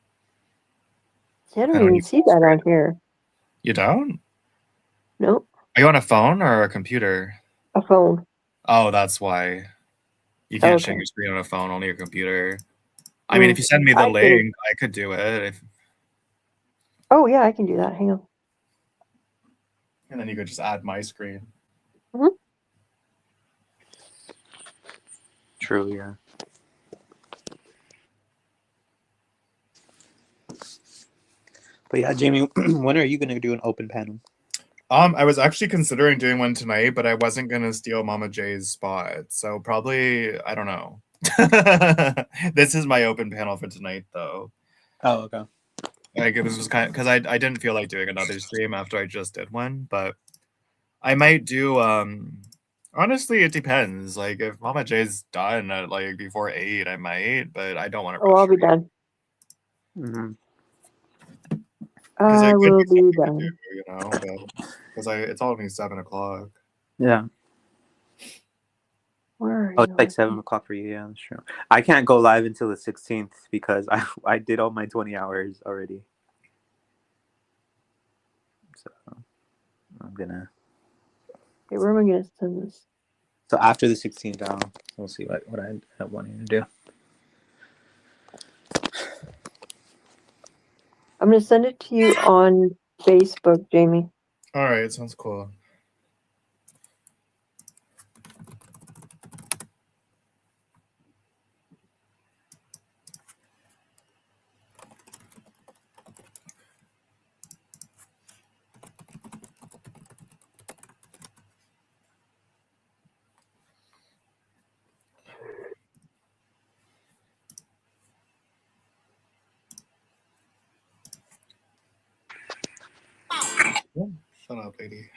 I don't I don't even use see that on here. You don't? Nope. Are you on a phone or a computer? A phone. Oh, that's why. You can't share Okay. your screen on a phone, only your computer. I mean, if you send me the I can. link, I could do it. Oh yeah, I can do that. Hang on. And then you could just add my screen. Mhm. True, yeah. But yeah, Jamie, when are you gonna do an open panel? I was actually considering doing one tonight, but I wasn't gonna steal MommaJay's spot. So probably, I don't know. This is my open panel for tonight, though. Oh, okay. Like this was kind of because I didn't feel like doing another stream after I just did one, but I might do. Honestly, it depends. Like if MommaJay's done at like before 8, I might, but I don't want to Oh, rush. I'll be done. Mm-hmm. I will be Do, done. you know, but because it's only 7 o'clock. Yeah. Where are Oh, you? it's like 7 o'clock for you. Yeah, that's true. I can't go live until the 16th because I did all my 20 hours already. So I'm gonna. Okay, where am I gonna send this? So after the 16th, we'll see what I end up wanting to do. I'm gonna send it to you on Facebook, Jamie. All right, sounds cool. Shut up, lady.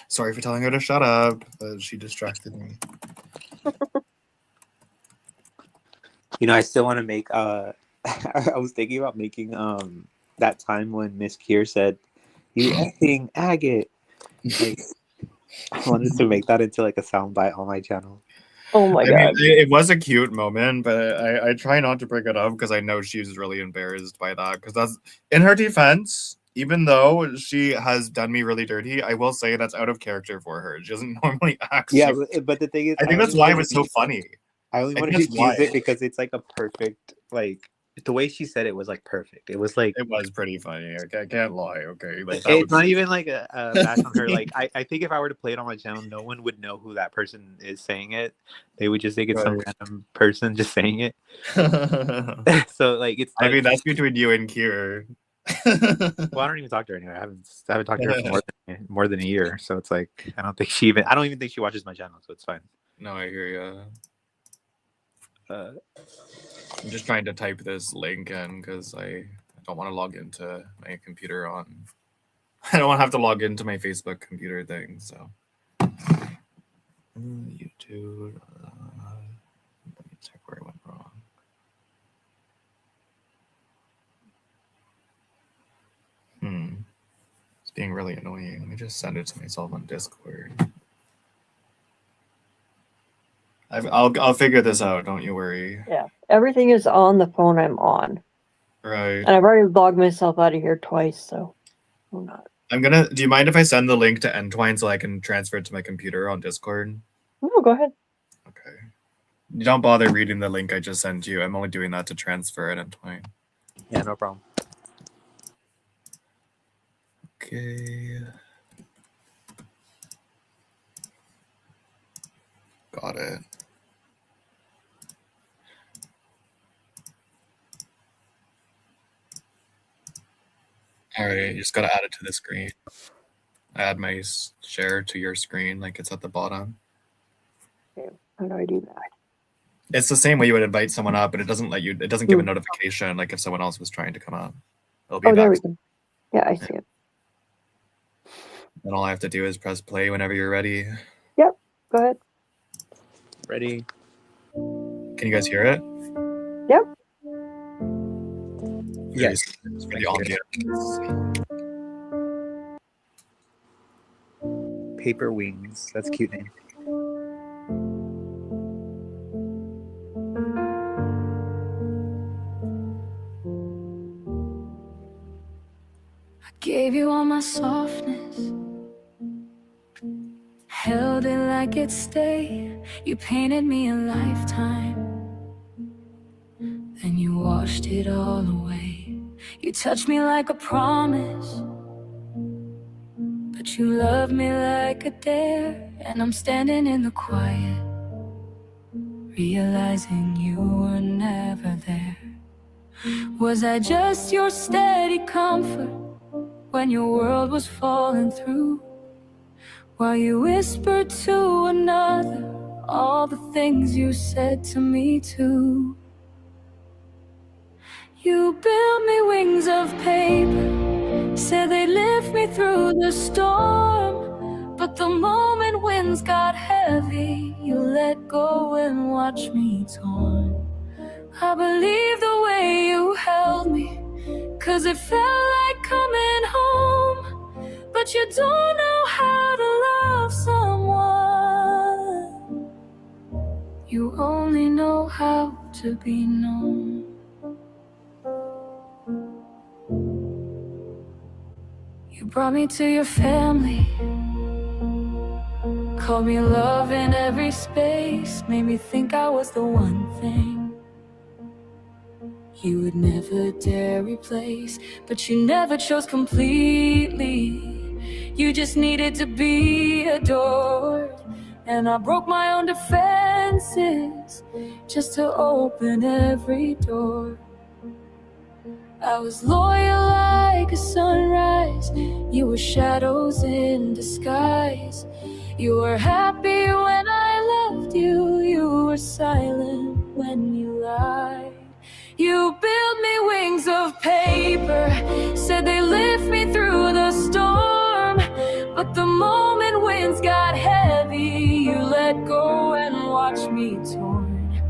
Sorry for telling her to shut up, but she distracted me. You know, I still want to make. I was thinking about making that time when Miss Kier said, "You effing agate." Like, I wanted to make that into like a soundbite on my channel. Oh my I mean, god. it was a cute moment, but I try not to bring it up because I know she's really embarrassed by that. Because that's in her defense. Even though she has done me really dirty, I will say that's out of character for her. She doesn't normally act. Yeah, but the thing is, I think that's why it was so funny. I only wanted to use it because it's like a perfect, like the way she said it was like perfect. It was like it was pretty funny. Okay, I can't lie. Okay, like it's not even like a bash on her. Like I think if I were to play it on my channel, no one would know who that person is saying it. They would just think it's some random person just saying it. So like it's. I mean, that's between you and Kier. Well, I don't even talk to her anymore. I haven't talked to her for more than a year. So it's like I don't even think she watches my channel. So it's fine. No, I hear you. I'm just trying to type this link in because I don't want to log into my computer on. I don't want to have to log into my Facebook computer thing. So YouTube. Let me check where I went wrong. It's being really annoying. Let me just send it to myself on Discord. I'll figure this out. Don't you worry. Yeah, everything is on the phone I'm on. Right. And I've already logged myself out of here twice, so I'm not. Do you mind if I send the link to Entwine so I can transfer it to my computer on Discord? No, go ahead. Okay. You don't bother reading the link I just sent you. I'm only doing that to transfer it Entwine. Yeah, no problem. Okay. Got it. All right, you just gotta add it to the screen. Add my share to your screen, like it's at the bottom. Okay, how do I do that? It's the same way you would invite someone up, but it doesn't let you. It doesn't give a notification like if someone else was trying to come up. It'll be there we go. Yeah, I see it. And all I have to do is press play whenever you're ready. Yep, go ahead. Ready? Can you guys hear it? Yep. Yes. For the audience. Paper Wings. That's a cute name. Gave you all my softness, held it like it stayed. You painted me a lifetime, then you washed it all away. You touched me like a promise, but you love me like a dare. And I'm standing in the quiet, realizing you were never there. Was I just your steady comfort when your world was falling through? While you whispered to another all the things you said to me too. You built me wings of paper, said they'd lift me through the storm. But the moment winds got heavy, you let go and watched me torn. I believe the way you held me, 'cause it felt like coming home. But you don't know how to love someone, you only know how to be known. You brought me to your family, called me love in every space, made me think I was the one thing you would never dare replace. But you never chose completely, you just needed to be adored. And I broke my own defenses just to open every door. I was loyal like a sunrise, you were shadows in disguise. You were happy when I loved you, you were silent when you lied. You built me wings of paper, said they lift me through the storm. But the moment winds got heavy, you let go and watched me torn.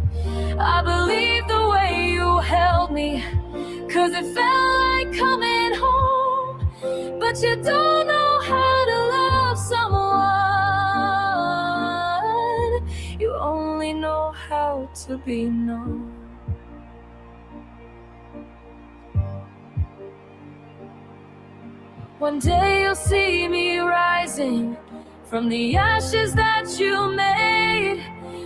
I believe the way you held me, 'cause it felt like coming home. But you don't know how to love someone, you only know how to be known. One day you'll see me rising from the ashes that you made,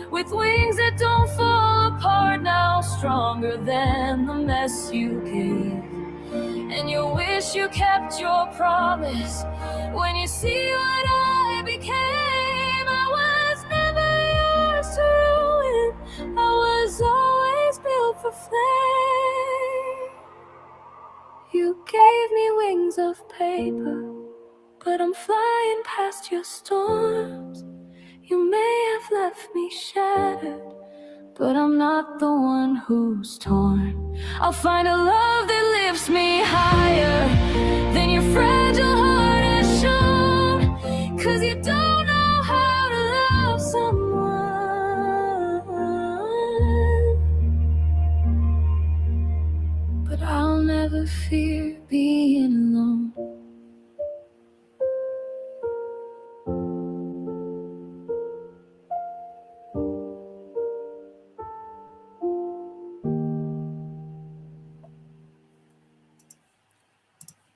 with wings that don't fall apart now, stronger than the mess you gave. And you wish you kept your promise when you see what I became. I was never yours to ruin, I was always built for flame. You gave me wings of paper, but I'm flying past your storms. You may have left me shattered, but I'm not the one who's torn. I'll find a love that lifts me higher than your fragile heart has shown. 'Cause you don't know how to love someone, but I'll never fear being alone.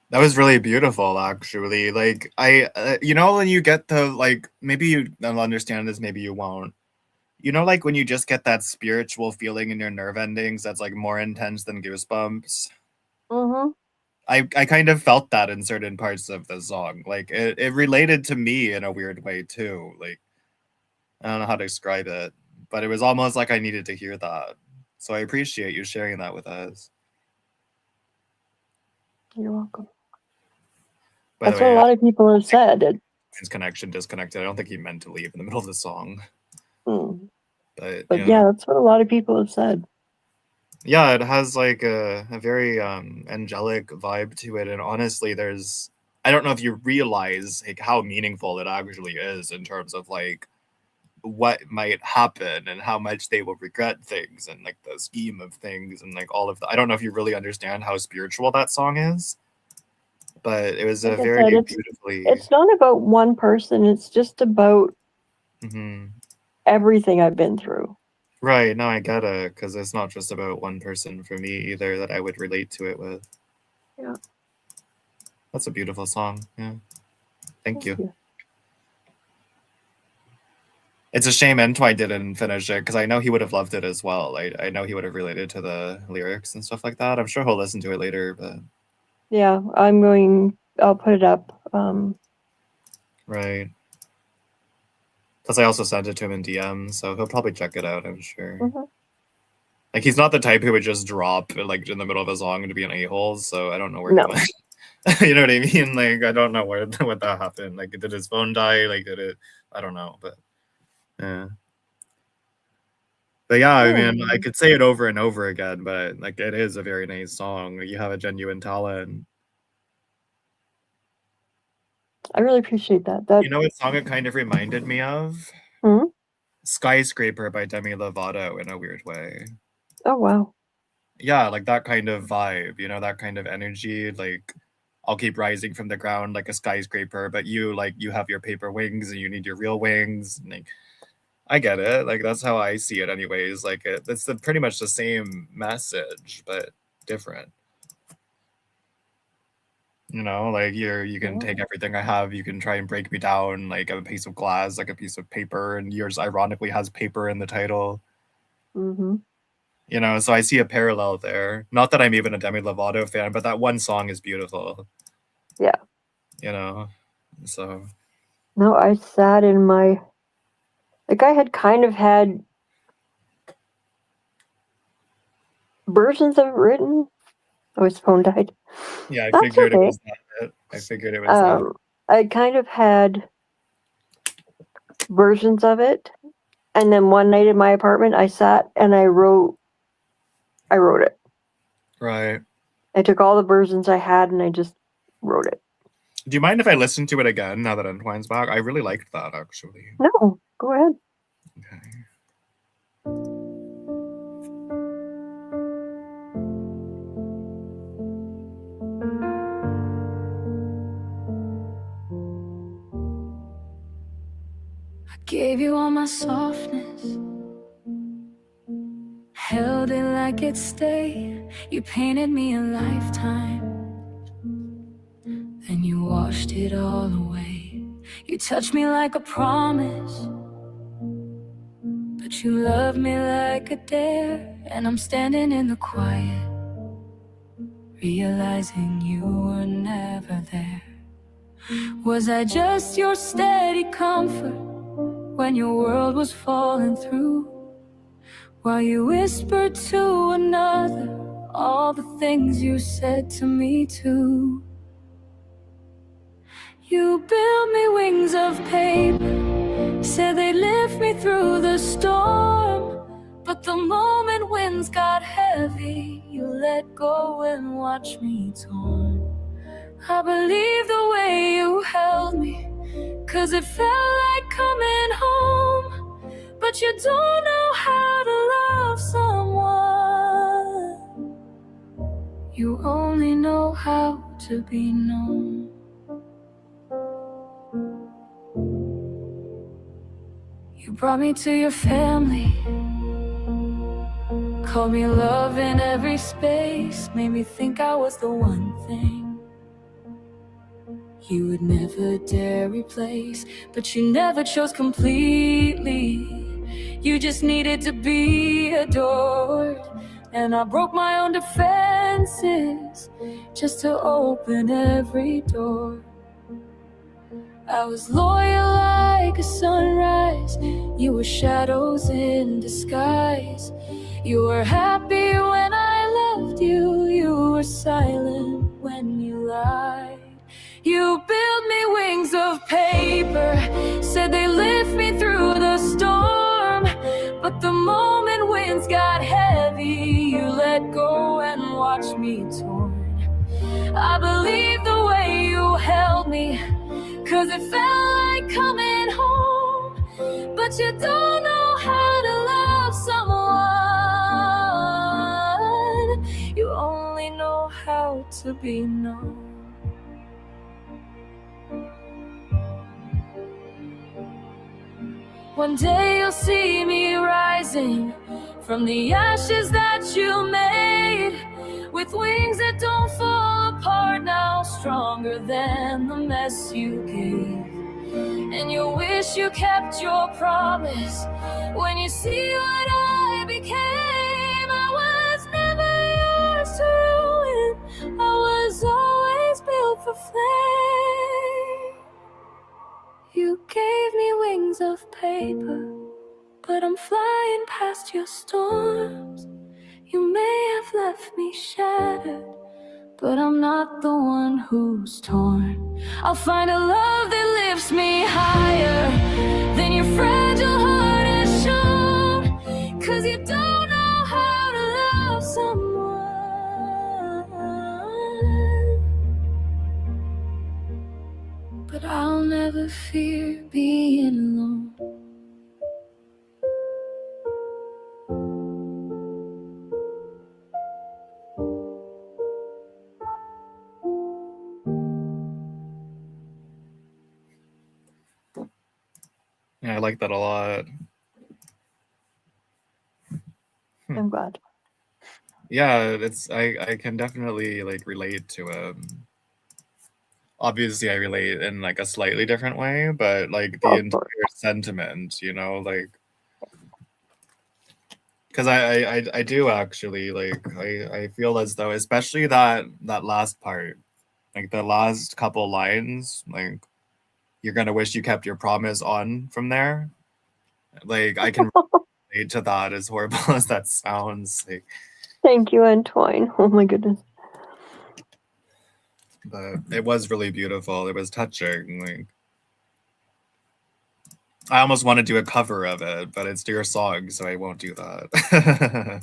That was really beautiful, actually. Like, you know, when you get the, like, maybe you'll understand this, maybe you won't. You know, like when you just get that spiritual feeling in your nerve endings that's like more intense than goosebumps. Mm-hmm. I kind of felt that in certain parts of the song. Like it related to me in a weird way too. Like, I don't know how to describe it, but it was almost like I needed to hear that. So I appreciate you sharing that with us. You're welcome. By That's the way, what a lot of people have said. his connection disconnected. I don't think he meant to leave in the middle of the song. But yeah, that's what a lot of people have said. Yeah, it has like a very angelic vibe to it, and honestly, I don't know if you realize like how meaningful it actually is in terms of like what might happen and how much they will regret things and like the scheme of things and like all of that. I don't know if you really understand how spiritual that song is, but it was Like a I very said, beautifully. it's not about one person. It's just about everything I've been through. Right, no, I get it, because it's not just about one person for me either that I would relate to it with. Yeah. That's a beautiful song. Yeah. Thank you. It's a shame Entwine didn't finish it because I know he would have loved it as well. I know he would have related to the lyrics and stuff like that. I'm sure he'll listen to it later, but Yeah, I'll put it up. right. Plus, I also sent it to him in DM, so he'll probably check it out, I'm sure. Mhm. Like, he's not the type who would just drop, like, in the middle of a song to be an a-hole, so I don't know where No. he went. You know what I mean? Like, I don't know what that happened. Like, did his phone die? Like, did it... I don't know, but... Yeah. But yeah, I mean, I could say it over and over again, but, like, it is a very nice song. Like, you have a genuine talent. I really appreciate that. You know what song it kind of reminded me of? Hmm? Skyscraper by Demi Lovato in a weird way. Oh, wow. Yeah, like that kind of vibe, you know, that kind of energy. Like, I'll keep rising from the ground like a skyscraper, but you have your paper wings and you need your real wings. And, like, I get it. Like, that's how I see it anyways. Like, it's pretty much the same message, but different. You know, like you can take everything I have, you can try and break me down like a piece of glass, like a piece of paper, and yours ironically has paper in the title. Mm-hmm. You know, so I see a parallel there. Not that I'm even a Demi Lovato fan, but that one song is beautiful. Yeah. You know, so. No, I sat in my... Like, I had kind of had versions of it written. Oh, his phone died. Yeah, I That's figured okay. it was that. I figured it was that. I kind of had versions of it, and then one night in my apartment, I sat and I wrote it. Right. I took all the versions I had and I just wrote it. Do you mind if I listen to it again now that Entwine's back? I really liked that, actually. No, go ahead. Okay. Gave you all my softness, held it like it stayed. You painted me a lifetime, then you washed it all away. You touched me like a promise, but you loved me like a dare. And I'm standing in the quiet, realizing you were never there. Was I just your steady comfort when your world was falling through? While you whispered to another all the things you said to me too. You built me wings of paper, said they'd lift me through the storm. But the moment winds got heavy, you let go and watched me torn. I believe the way you held me, 'cause it felt like coming home. But you don't know how to love someone. You only know how to be known. You brought me to your family, called me love in every space, made me think I was the one thing you would never dare replace. But you never chose completely, you just needed to be adored. And I broke my own defenses just to open every door. I was loyal like a sunrise, you were shadows in disguise. You were happy when I loved you, you were silent when you lied. You built me wings of paper, said they lift me through the storm. But the moment winds got heavy, you let go and watched me torn. I believe the way you held me, 'cause it felt like coming home. But you don't know how to love someone. You only know how to be known. One day you'll see me rising from the ashes that you made, with wings that don't fall apart now, stronger than the mess you gave. And you wish you kept your promise when you see what I became. I was never yours to ruin, I was always built for flame. You gave me wings of paper, but I'm flying past your storms. You may have left me shattered, but I'm not the one who's torn. I'll find a love that lifts me higher than your fragile heart has shown. 'Cause you don't know how to love someone, but I'll never fear being alone. Yeah, I like that a lot. I'm glad. Yeah, it's I can definitely like relate to it. Obviously I relate in like a slightly different way, but like the Of entire course. sentiment, you know, like because I do actually like I feel as though especially that last part, like the last couple lines, like you're gonna wish you kept your promise on from there. Like I can relate to that, as horrible as that sounds. Like, Thank you, Antoine. Oh my goodness. but it was really beautiful. It was touching. Like I almost want to do a cover of it, but it's your song, so I won't do that.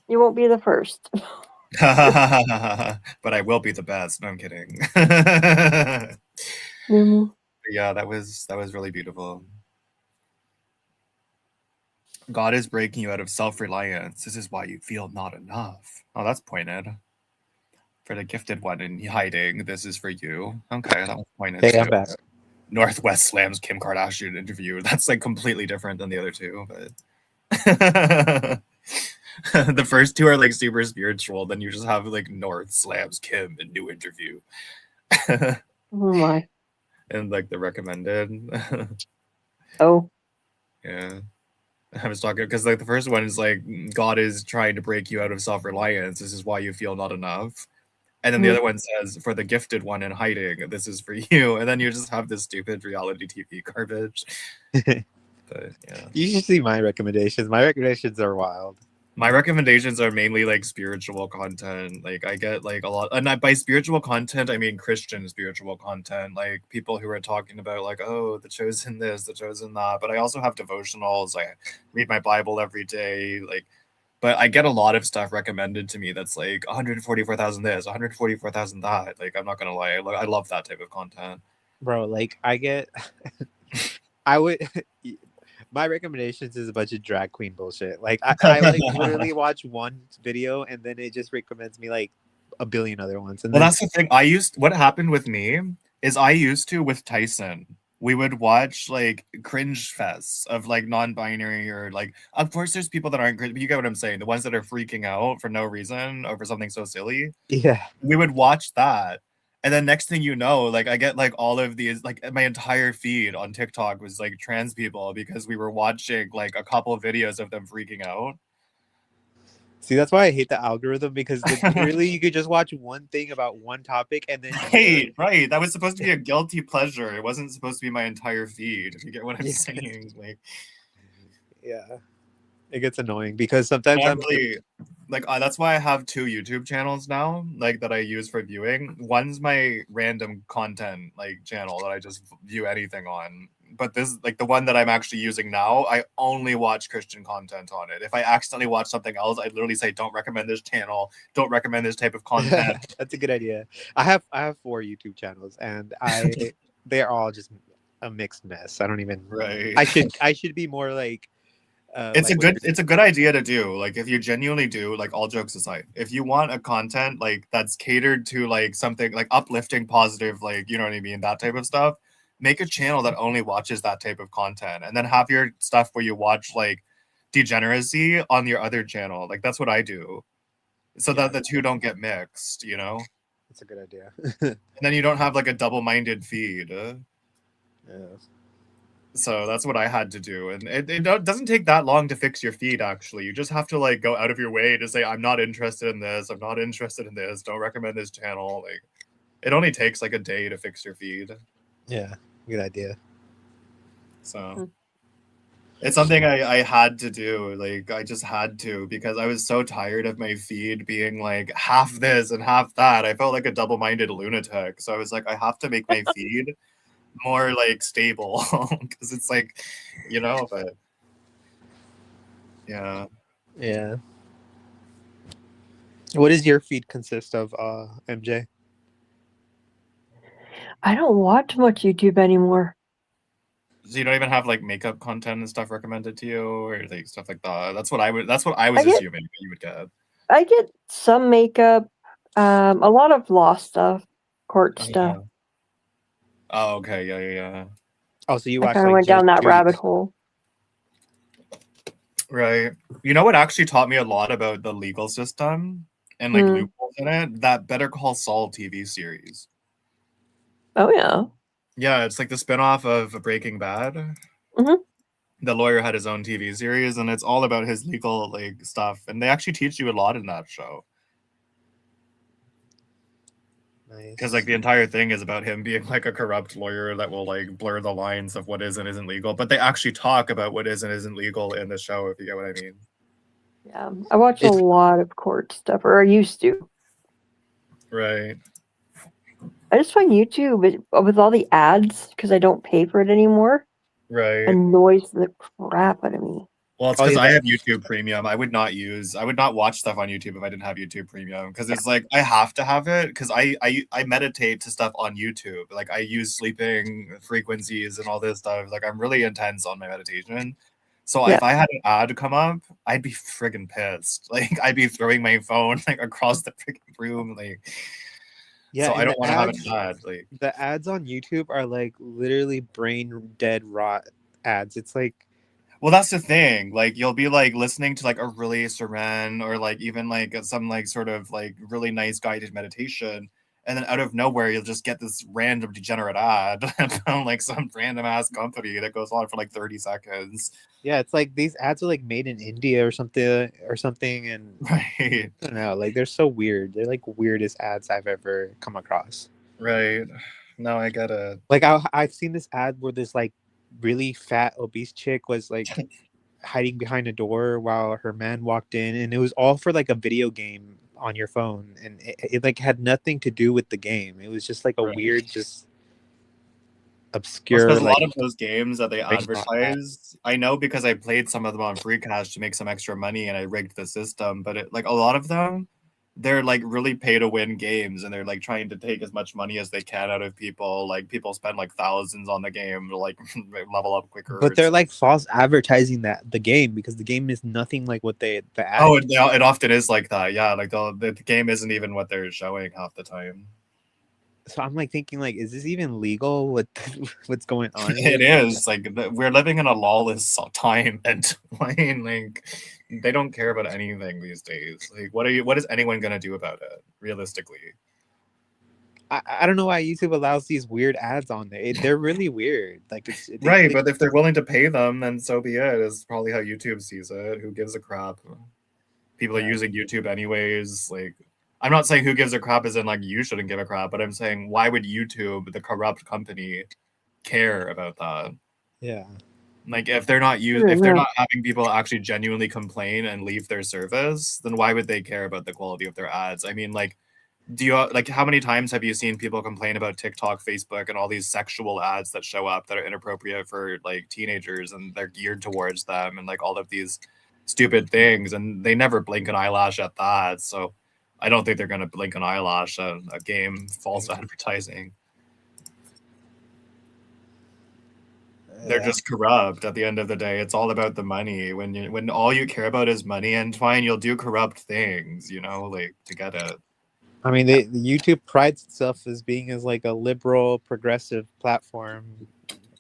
You won't be the first. But I will be the best. No, I'm kidding. Yeah, that was really beautiful. God is breaking you out of self-reliance. This is why you feel not enough. Oh, that's pointed. For the gifted one in hiding, this is for you. Okay, that was pointed Hey, I'm too. back. Northwest slams Kim Kardashian interview. That's like completely different than the other two, but the first two are like super spiritual. Then you just have like North slams Kim in new interview. Oh my. And like the recommended. Oh. Yeah. I was talking because like the first one is like God is trying to break you out of self-reliance. This is why you feel not enough. And then the other one says, for the gifted one in hiding, this is for you. And then you just have this stupid reality TV garbage. But yeah. You should see my recommendations. My recommendations are wild. My recommendations are mainly like spiritual content. Like I get like a lot, and by spiritual content, I mean Christian spiritual content, like people who are talking about like, oh, the chosen this, the chosen that. But I also have devotionals. I read my Bible every day. Like, but I get a lot of stuff recommended to me that's like 144,000 this, 144,000 that. Like, I'm not gonna lie, I love that type of content. Bro, like I get I would my recommendations is a bunch of drag queen bullshit. Like I like literally watch one video and then it just recommends me like a billion other ones. And Well, then that's the thing. What happened with me is I used to with Tyson. We would watch like cringe fests of like non-binary or like, of course there's people that aren't cringe, but you get what I'm saying. The ones that are freaking out for no reason over something so silly. yeah. We would watch that. And then next thing you know, like I get like all of these, like my entire feed on TikTok was like trans people because we were watching like a couple of videos of them freaking out. See, that's why I hate the algorithm because like, literally you could just watch one thing about one topic and then Right. That was supposed to be a guilty pleasure. It wasn't supposed to be my entire feed. If you get what I'm saying, like, yeah, it gets annoying because sometimes I'm really, like that's why I have two YouTube channels now, like that I use for viewing. One's my random content like channel that I just view anything on. But this, like the one that I'm actually using now, I only watch Christian content on it. If I accidentally watch something else, I literally say, "Don't recommend this channel. Don't recommend this type of content." That's a good idea. I have 4 YouTube channels and they're all just a mixed mess. I don't even. Right. I should be more like. It's a good idea to do. Like if you genuinely do, like all jokes aside, if you want a content like that's catered to like something like uplifting, positive, like you know what I mean, that type of stuff, make a channel that only watches that type of content, and then have your stuff where you watch like degeneracy on your other channel. Like that's what I do. so that the two don't get mixed, you know? That's a good idea. And then you don't have like a double-minded feed. Yeah. So that's what I had to do. And it doesn't take that long to fix your feed, actually. You just have to like go out of your way to say, I'm not interested in this. I'm not interested in this. Don't recommend this channel. Like, it only takes like a day to fix your feed. Yeah, good idea. So it's something I had to do. Like, I just had to, because I was so tired of my feed being like half this and half that. I felt like a double-minded lunatic. So I was like, I have to make my feed more like stable, because it's like, you know, but yeah. Yeah. What does your feed consist of, MJ? I don't watch much YouTube anymore. So you don't even have like makeup content and stuff recommended to you, or like stuff like that. That's what I was I get- assuming that you would get. I get some makeup, a lot of law stuff, court stuff. Yeah. Oh, okay. Yeah. Oh, so you I watch kind of like went down Judge that Judy. rabbit hole. Right. You know what actually taught me a lot about the legal system and like loopholes in it? That Better Call Saul TV series. Oh yeah. Yeah, it's like the spinoff of Breaking Bad. Mhm. The lawyer had his own TV series, and it's all about his legal like stuff. And they actually teach you a lot in that show. Nice. Because like the entire thing is about him being like a corrupt lawyer that will like blur the lines of what is and isn't legal. But they actually talk about what is and isn't legal in the show, if you get what I mean. Yeah. I watch a lot of court stuff, or I used to. Right. I just find YouTube with all the ads, because I don't pay for it anymore, Right. annoys the crap out of me. Well, it's Oh, because yeah, I have YouTube Premium. I would not watch stuff on YouTube if I didn't have YouTube Premium, because it's like I have to have it, because I meditate to stuff on YouTube. Like I use sleeping frequencies and all this stuff. Like I'm really intense on my meditation. So Yeah. if I had an ad come up, I'd be friggin' pissed. Like I'd be throwing my phone like across the freaking room. Like, Yeah, so and I don't the want to have ads- an ad. Like, The ads on YouTube are like literally brain dead rot ads. It's like, well, that's the thing. Like, you'll be like listening to like a really serene or like even like some like sort of like really nice guided meditation, and then out of nowhere you'll just get this random degenerate ad about like some random ass company that goes on for like 30 seconds. yeah, it's like these ads are like made in India or something, and Right. I don't know, like they're so weird. They're like weirdest ads I've ever come across. Right. No, I get it. Like I've seen this ad where this like really fat obese chick was like hiding behind a door while her man walked in, and it was all for like a video game on your phone, and it like had nothing to do with the game. It was just like a Right. weird, just Because obscure a like lot of those games that they Right. advertise, I know because I played some of them on free cash to make some extra money and I rigged the system, but like a lot of them, they're like really pay to win games, and they're like trying to take as much money as they can out of people. Like people spend like thousands on the game to like level up quicker. But they're like false advertising that the game, because the game is nothing like what the ad. Oh, it often is like that. Yeah, like the game isn't even what they're showing half the time. So I'm like thinking, like, is this even legal? What's going on? It is like we're living in a lawless time, and like they don't care about anything these days. Like, what is anyone gonna do about it realistically? I don't know why YouTube allows these weird ads on there. They're really weird. Like, Right, but if they're willing to pay them, then so be it. Is probably how YouTube sees it. Who gives a crap? People are using YouTube anyways. Like, I'm not saying who gives a crap as in like you shouldn't give a crap, but I'm saying why would YouTube, the corrupt company, care about that? Yeah. Like if they're not having people actually genuinely complain and leave their service, then why would they care about the quality of their ads? I mean, like, how many times have you seen people complain about TikTok, Facebook, and all these sexual ads that show up that are inappropriate for like teenagers, and they're geared towards them, and like all of these stupid things, and they never blink an eyelash at that. So I don't think they're going to blink an eyelash at a game false advertising. They're just corrupt at the end of the day. It's all about the money. When all you care about is money, and fine, you'll do corrupt things, like to get it. I mean, the YouTube prides itself as being as like a liberal, progressive platform.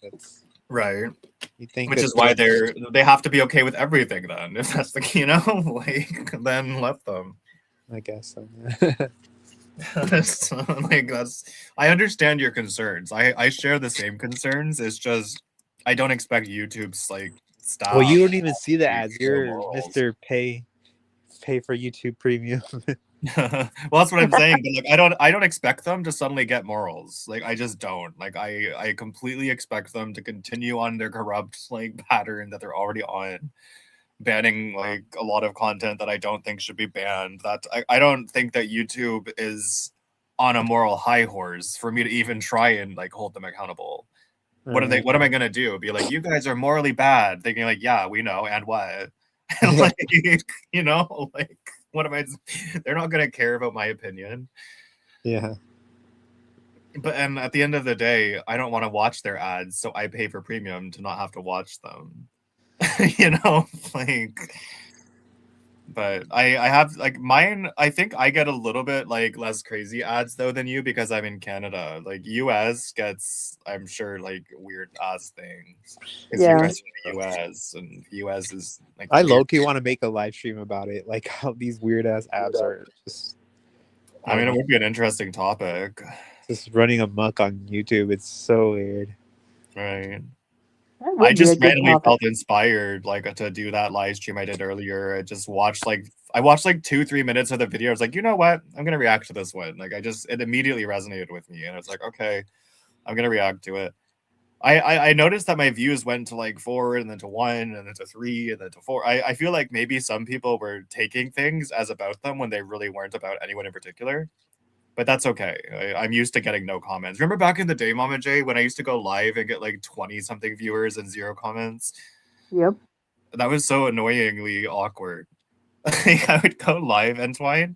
That's right. You think, which is why they have to be okay with everything. Then, if that's the like, then let them. I guess. Like that's I understand your concerns. I share the same concerns. It's just I don't expect YouTube's like staff. Well, you don't even see the to ads. know You're morals. Mr. Pay for YouTube Premium. Well, that's what I'm saying. But like I don't expect them to suddenly get morals. Like I just don't. Like I completely expect them to continue on their corrupt like pattern that they're already on, banning like a lot of content that I don't think should be banned. That I don't think that YouTube is on a moral high horse for me to even try and like hold them accountable. What am I gonna do? Be like, you guys are morally bad. Thinking like, yeah, we know, and what? Like, you know, like what am I? They're not gonna care about my opinion. Yeah. But and at the end of the day, I don't want to watch their ads, so I pay for premium to not have to watch them. You know, like. But I have like mine. I think I get a little bit like less crazy ads though than you because I'm in Canada. Like US gets, I'm sure, like weird ass things because Yeah. you guys are in the US and the US is like. I weird. low-key want to make a live stream about it. Like how these weird ass apps are I mean, it would be an interesting topic, just running amok on YouTube. It's so weird. right? That would I be a just good randomly topic. felt inspired like to do that live stream I did earlier. I watched like 2-3 minutes of the video. I was like, you know what? I'm gonna react to this one. Like it immediately resonated with me, and I was like, okay, I'm gonna react to it. I noticed that my views went to like 4 and then to 1 and then to 3 and then to 4. I feel like maybe some people were taking things as about them when they really weren't about anyone in particular. But that's okay. I'm used to getting no comments. Remember back in the day, MommaJay, when I used to go live and get like 20-something viewers and 0 comments? Yep. That was so annoyingly awkward. Like, I would go live, Entwine,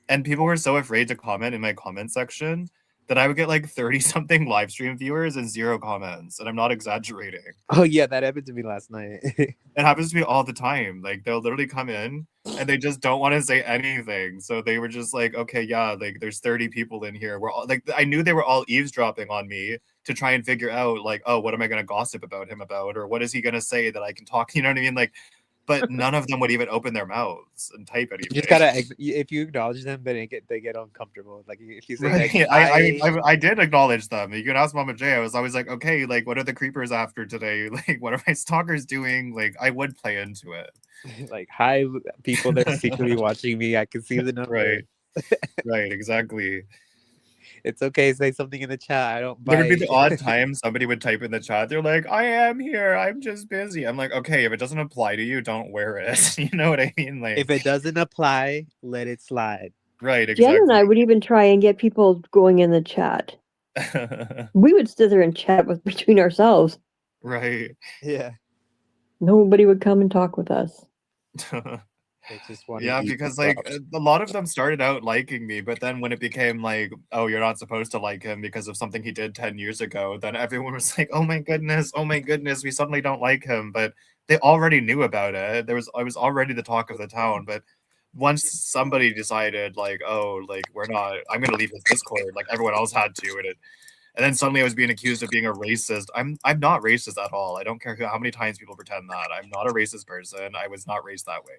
and people were so afraid to comment in my comment section that I would get like 30-something live stream viewers and 0 comments. And I'm not exaggerating. Oh yeah, that happened to me last night. It happens to me all the time. Like they'll literally come in and they just don't want to say anything. So they were just like, okay, yeah, like there's 30 people in here. We're all like, I knew they were all eavesdropping on me to try and figure out like, oh, what am I going to gossip about him about? Or what is he going to say that I can talk? You know what I mean? Like, but none of them would even open their mouths and type anything. You just gotta, if you acknowledge them, then they get uncomfortable. Like if you say, Right. like, I did acknowledge them. You can ask MommaJay. I was always like, okay, like what are the creepers after today? Like what are my stalkers doing? Like I would play into it. like, hi, people that are secretly watching me. I can see the number. Right. Right, exactly. It's okay. Say something in the chat. I don't There would be bite. the odd time somebody would type in the chat. They're like, I am here. I'm just busy. I'm like, okay, if it doesn't apply to you, don't wear it. You know what I mean? Like, If it doesn't apply, let it slide. right, Jen and I exactly. would even try and get people going in the chat. We would sit there and chat between ourselves. Right. Yeah. Nobody would come and talk with us. They just want Yeah, because like a lot of them started out liking me, but then when it became like, oh, you're not supposed to like him because of something he did 10 years ago, then everyone was like, oh my goodness, we suddenly don't like him. But they already knew about it. I was already the talk of the town. But once somebody decided like, oh, like I'm gonna leave his Discord, like everyone else had to, and then suddenly I was being accused of being a racist. I'm not racist at all. I don't care how many times people pretend that. I'm not a racist person. I was not raised that way.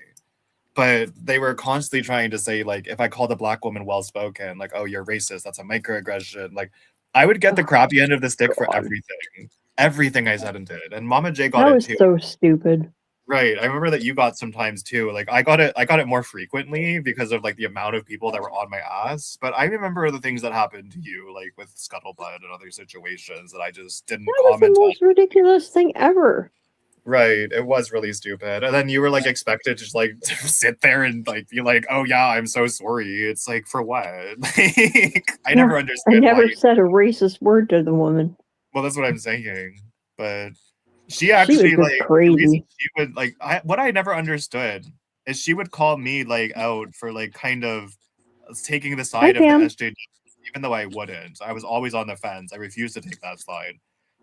But they were constantly trying to say, like, if I called a black woman well-spoken, like, oh, you're racist, that's a microaggression. Like, I would get the crappy end of the stick for everything. Everything I said and did. And MommaJay got That it was too. so stupid. Right. I remember that you got sometimes too. Like I got it more frequently because of like the amount of people that were on my ass. But I remember the things that happened to you, like with Scuttlebutt and other situations that I just didn't That was the comment on. most ridiculous thing ever. Right, it was really stupid. And then you were like expected to just like to sit there and like be like, "Oh yeah, I'm so sorry." It's like for what? Like, I never understood. I never why said a racist word to the woman. Well, that's what I'm saying. But she actually She was just like the crazy. reason she would like what I never understood is she would call me like out for like kind of taking the side of the Pam. SJW, even though I wouldn't. I was always on the fence. I refused to take that side.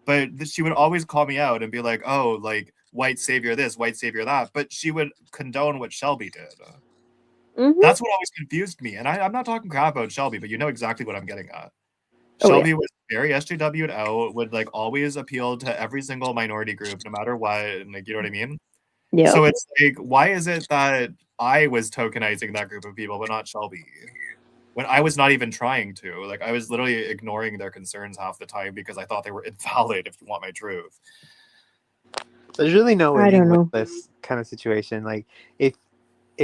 But she would always call me out and be like, "Oh, like white savior this, white savior that." But she would condone what Shelby did. Mm-hmm. That's what always confused me. And I'm not talking crap about Shelby, but you know exactly what I'm getting at. Oh, Shelby yeah. was very SJW'd out, would like always appeal to every single minority group, no matter what, and like you know what I mean. Yeah. So it's like, why is it that I was tokenizing that group of people, but not Shelby? When I was not even trying to. Like, I was literally ignoring their concerns half the time because I thought they were invalid, if you want my truth. There's really no I don't winning with know. this kind of situation. Like, if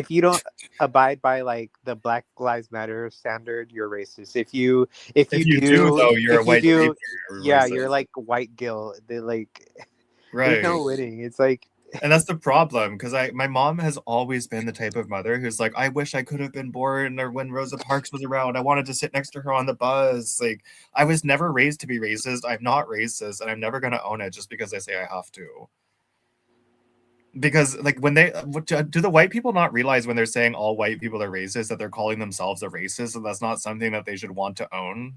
you don't abide by like the Black Lives Matter standard, you're racist. If you If you do, though, you're a if you white do, savior, you're yeah, racist. you're like white guilt. They like, there's Right. no winning. It's like, And that's the problem, because my mom has always been the type of mother who's like, I wish I could have been born or when Rosa Parks was around. I wanted to sit next to her on the bus. Like, I was never raised to be racist. I'm not racist, and I'm never going to own it just because I say I have to. Because, like, when do the white people not realize when they're saying all white people are racist that they're calling themselves a racist, and that's not something that they should want to own?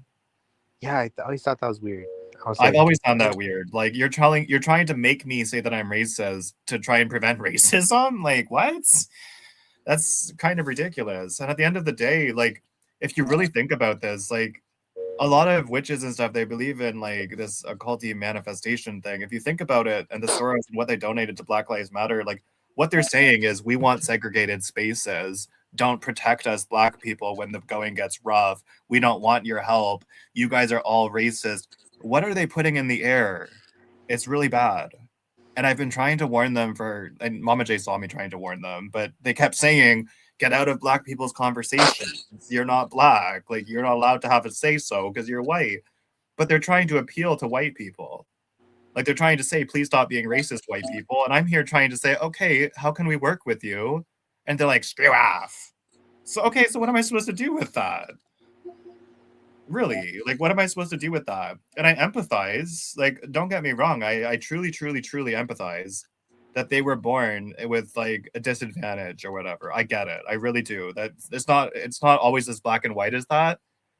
yeah, I always thought that was weird. I was I've like, always found that weird. Like, you're trying to make me say that I'm racist to try and prevent racism. Like, what? That's kind of ridiculous. And at the end of the day, like, if you really think about this, like, a lot of witches and stuff, they believe in like this occulty manifestation thing. If you think about it, and the Soros and what they donated to Black Lives Matter, like, what they're saying is, we want segregated spaces. Don't protect us Black people when the going gets rough. We don't want your help. You guys are all racist. What are they putting in the air? It's really bad. And I've been trying to warn them and MommaJay saw me trying to warn them, but they kept saying, get out of Black people's conversations. You're not Black. Like, you're not allowed to have a say so because you're white. But they're trying to appeal to white people. Like, they're trying to say, please stop being racist, white people. And I'm here trying to say, okay, how can we work with you? And they're like, screw off. So, okay, so what am I supposed to do with that? Really? Like, what am I supposed to do with that? And I empathize. Like, don't get me wrong. I truly, truly, truly empathize that they were born with like a disadvantage or whatever. I get it. I really do. That it's not always as black and white as that.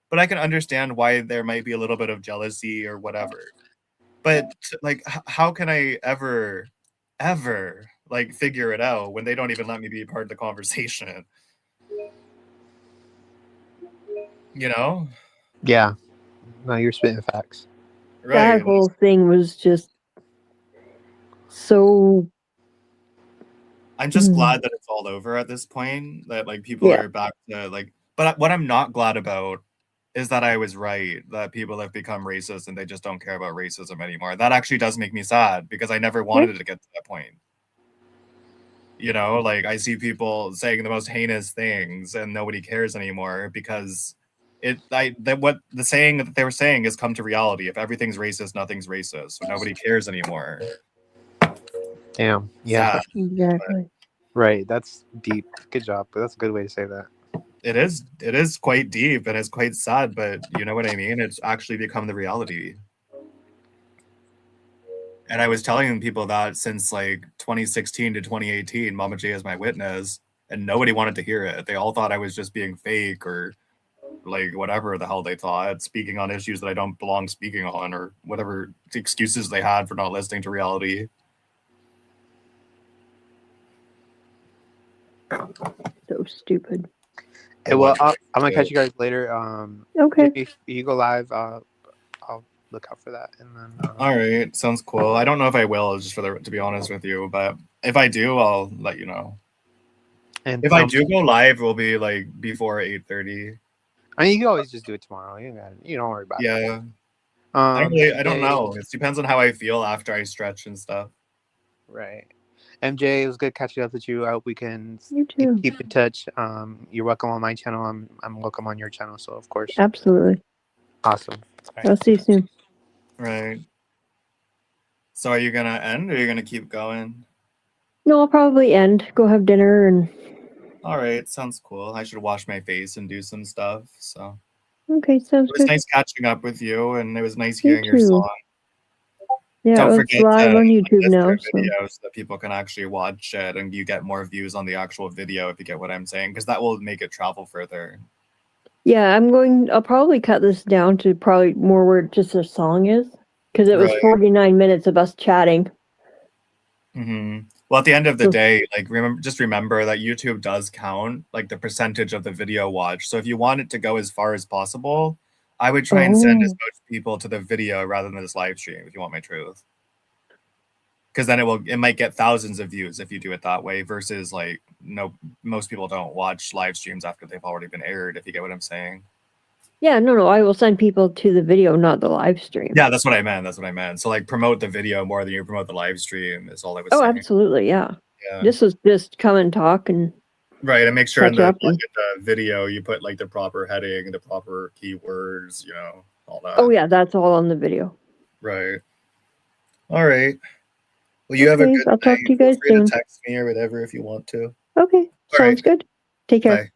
But I can understand why there might be a little bit of jealousy or whatever. But like, how can I ever like figure it out when they don't even let me be part of the conversation? You know? yeah, no, you're spitting facts. Right. That whole thing was just so. I'm just glad that it's all over at this point, that like people Yeah. are back to like, but what I'm not glad about is that I was right, that people have become racist and they just don't care about racism anymore. That actually does make me sad because I never wanted it to get to that point. You know, like, I see people saying the most heinous things and nobody cares anymore because what the saying that they were saying has come to reality. If everything's racist, nothing's racist. So nobody cares anymore. Damn. Yeah. Sad. Exactly. Right. That's deep. Good job. But that's a good way to say that. It is quite deep and it's quite sad, but you know what I mean? It's actually become the reality. And I was telling people that since like 2016 to 2018, MommaJay is my witness, and nobody wanted to hear it. They all thought I was just being fake or like whatever the hell they thought, speaking on issues that I don't belong speaking on, or whatever excuses they had for not listening to reality. So stupid. Hey, well, I'm gonna catch you guys later. Okay. If you go live, I'll look out for that. And then all right, sounds cool. I don't know if I will, just to be honest with you, but if I do, I'll let you know. And if I do go live, it will be like before 8:30. I mean, you can always just do it tomorrow. You don't worry about it. Yeah. I don't know. It depends on how I feel after I stretch and stuff. Right. MJ, it was good catching up with you. I hope we can keep in touch. You're welcome on my channel. I'm welcome on your channel. So of course. Absolutely. Awesome. Right. I'll see you soon. Right. So are you gonna end or are you gonna keep going? No, I'll probably end. Go have dinner and. All right, sounds cool. I should wash my face and do some stuff. So. Okay, sounds good. It was nice catching up with you, and it was nice hearing your song. Yeah, don't forget live on YouTube now. Videos so that people can actually watch it, and you get more views on the actual video if you get what I'm saying, because that will make it travel further. Yeah, I'll probably cut this down to probably more where just a song is, because it was 49 minutes of us chatting. Mm-hmm. Well, at the end of the day, like remember that YouTube does count like the percentage of the video watch. So if you want it to go as far as possible, I would try and send as much people to the video rather than this live stream, if you want my truth. because then it might get thousands of views if you do it that way, versus like most people don't watch live streams after they've already been aired, if you get what I'm saying. Yeah, no, I will send people to the video, not the live stream. Yeah, that's what I meant. So like promote the video more than you promote the live stream is all I was Oh, saying. absolutely, yeah. Yeah. This was just come and talk and Right, and make sure in catch the, up the video you put like the proper heading, the proper keywords, all that. oh yeah, that's all on the video. Right. All right. Well, you have a Okay, good I'll talk night. to you Feel guys free to soon. text me or whatever if you want to. Okay, All right. sounds good. Take care. Bye.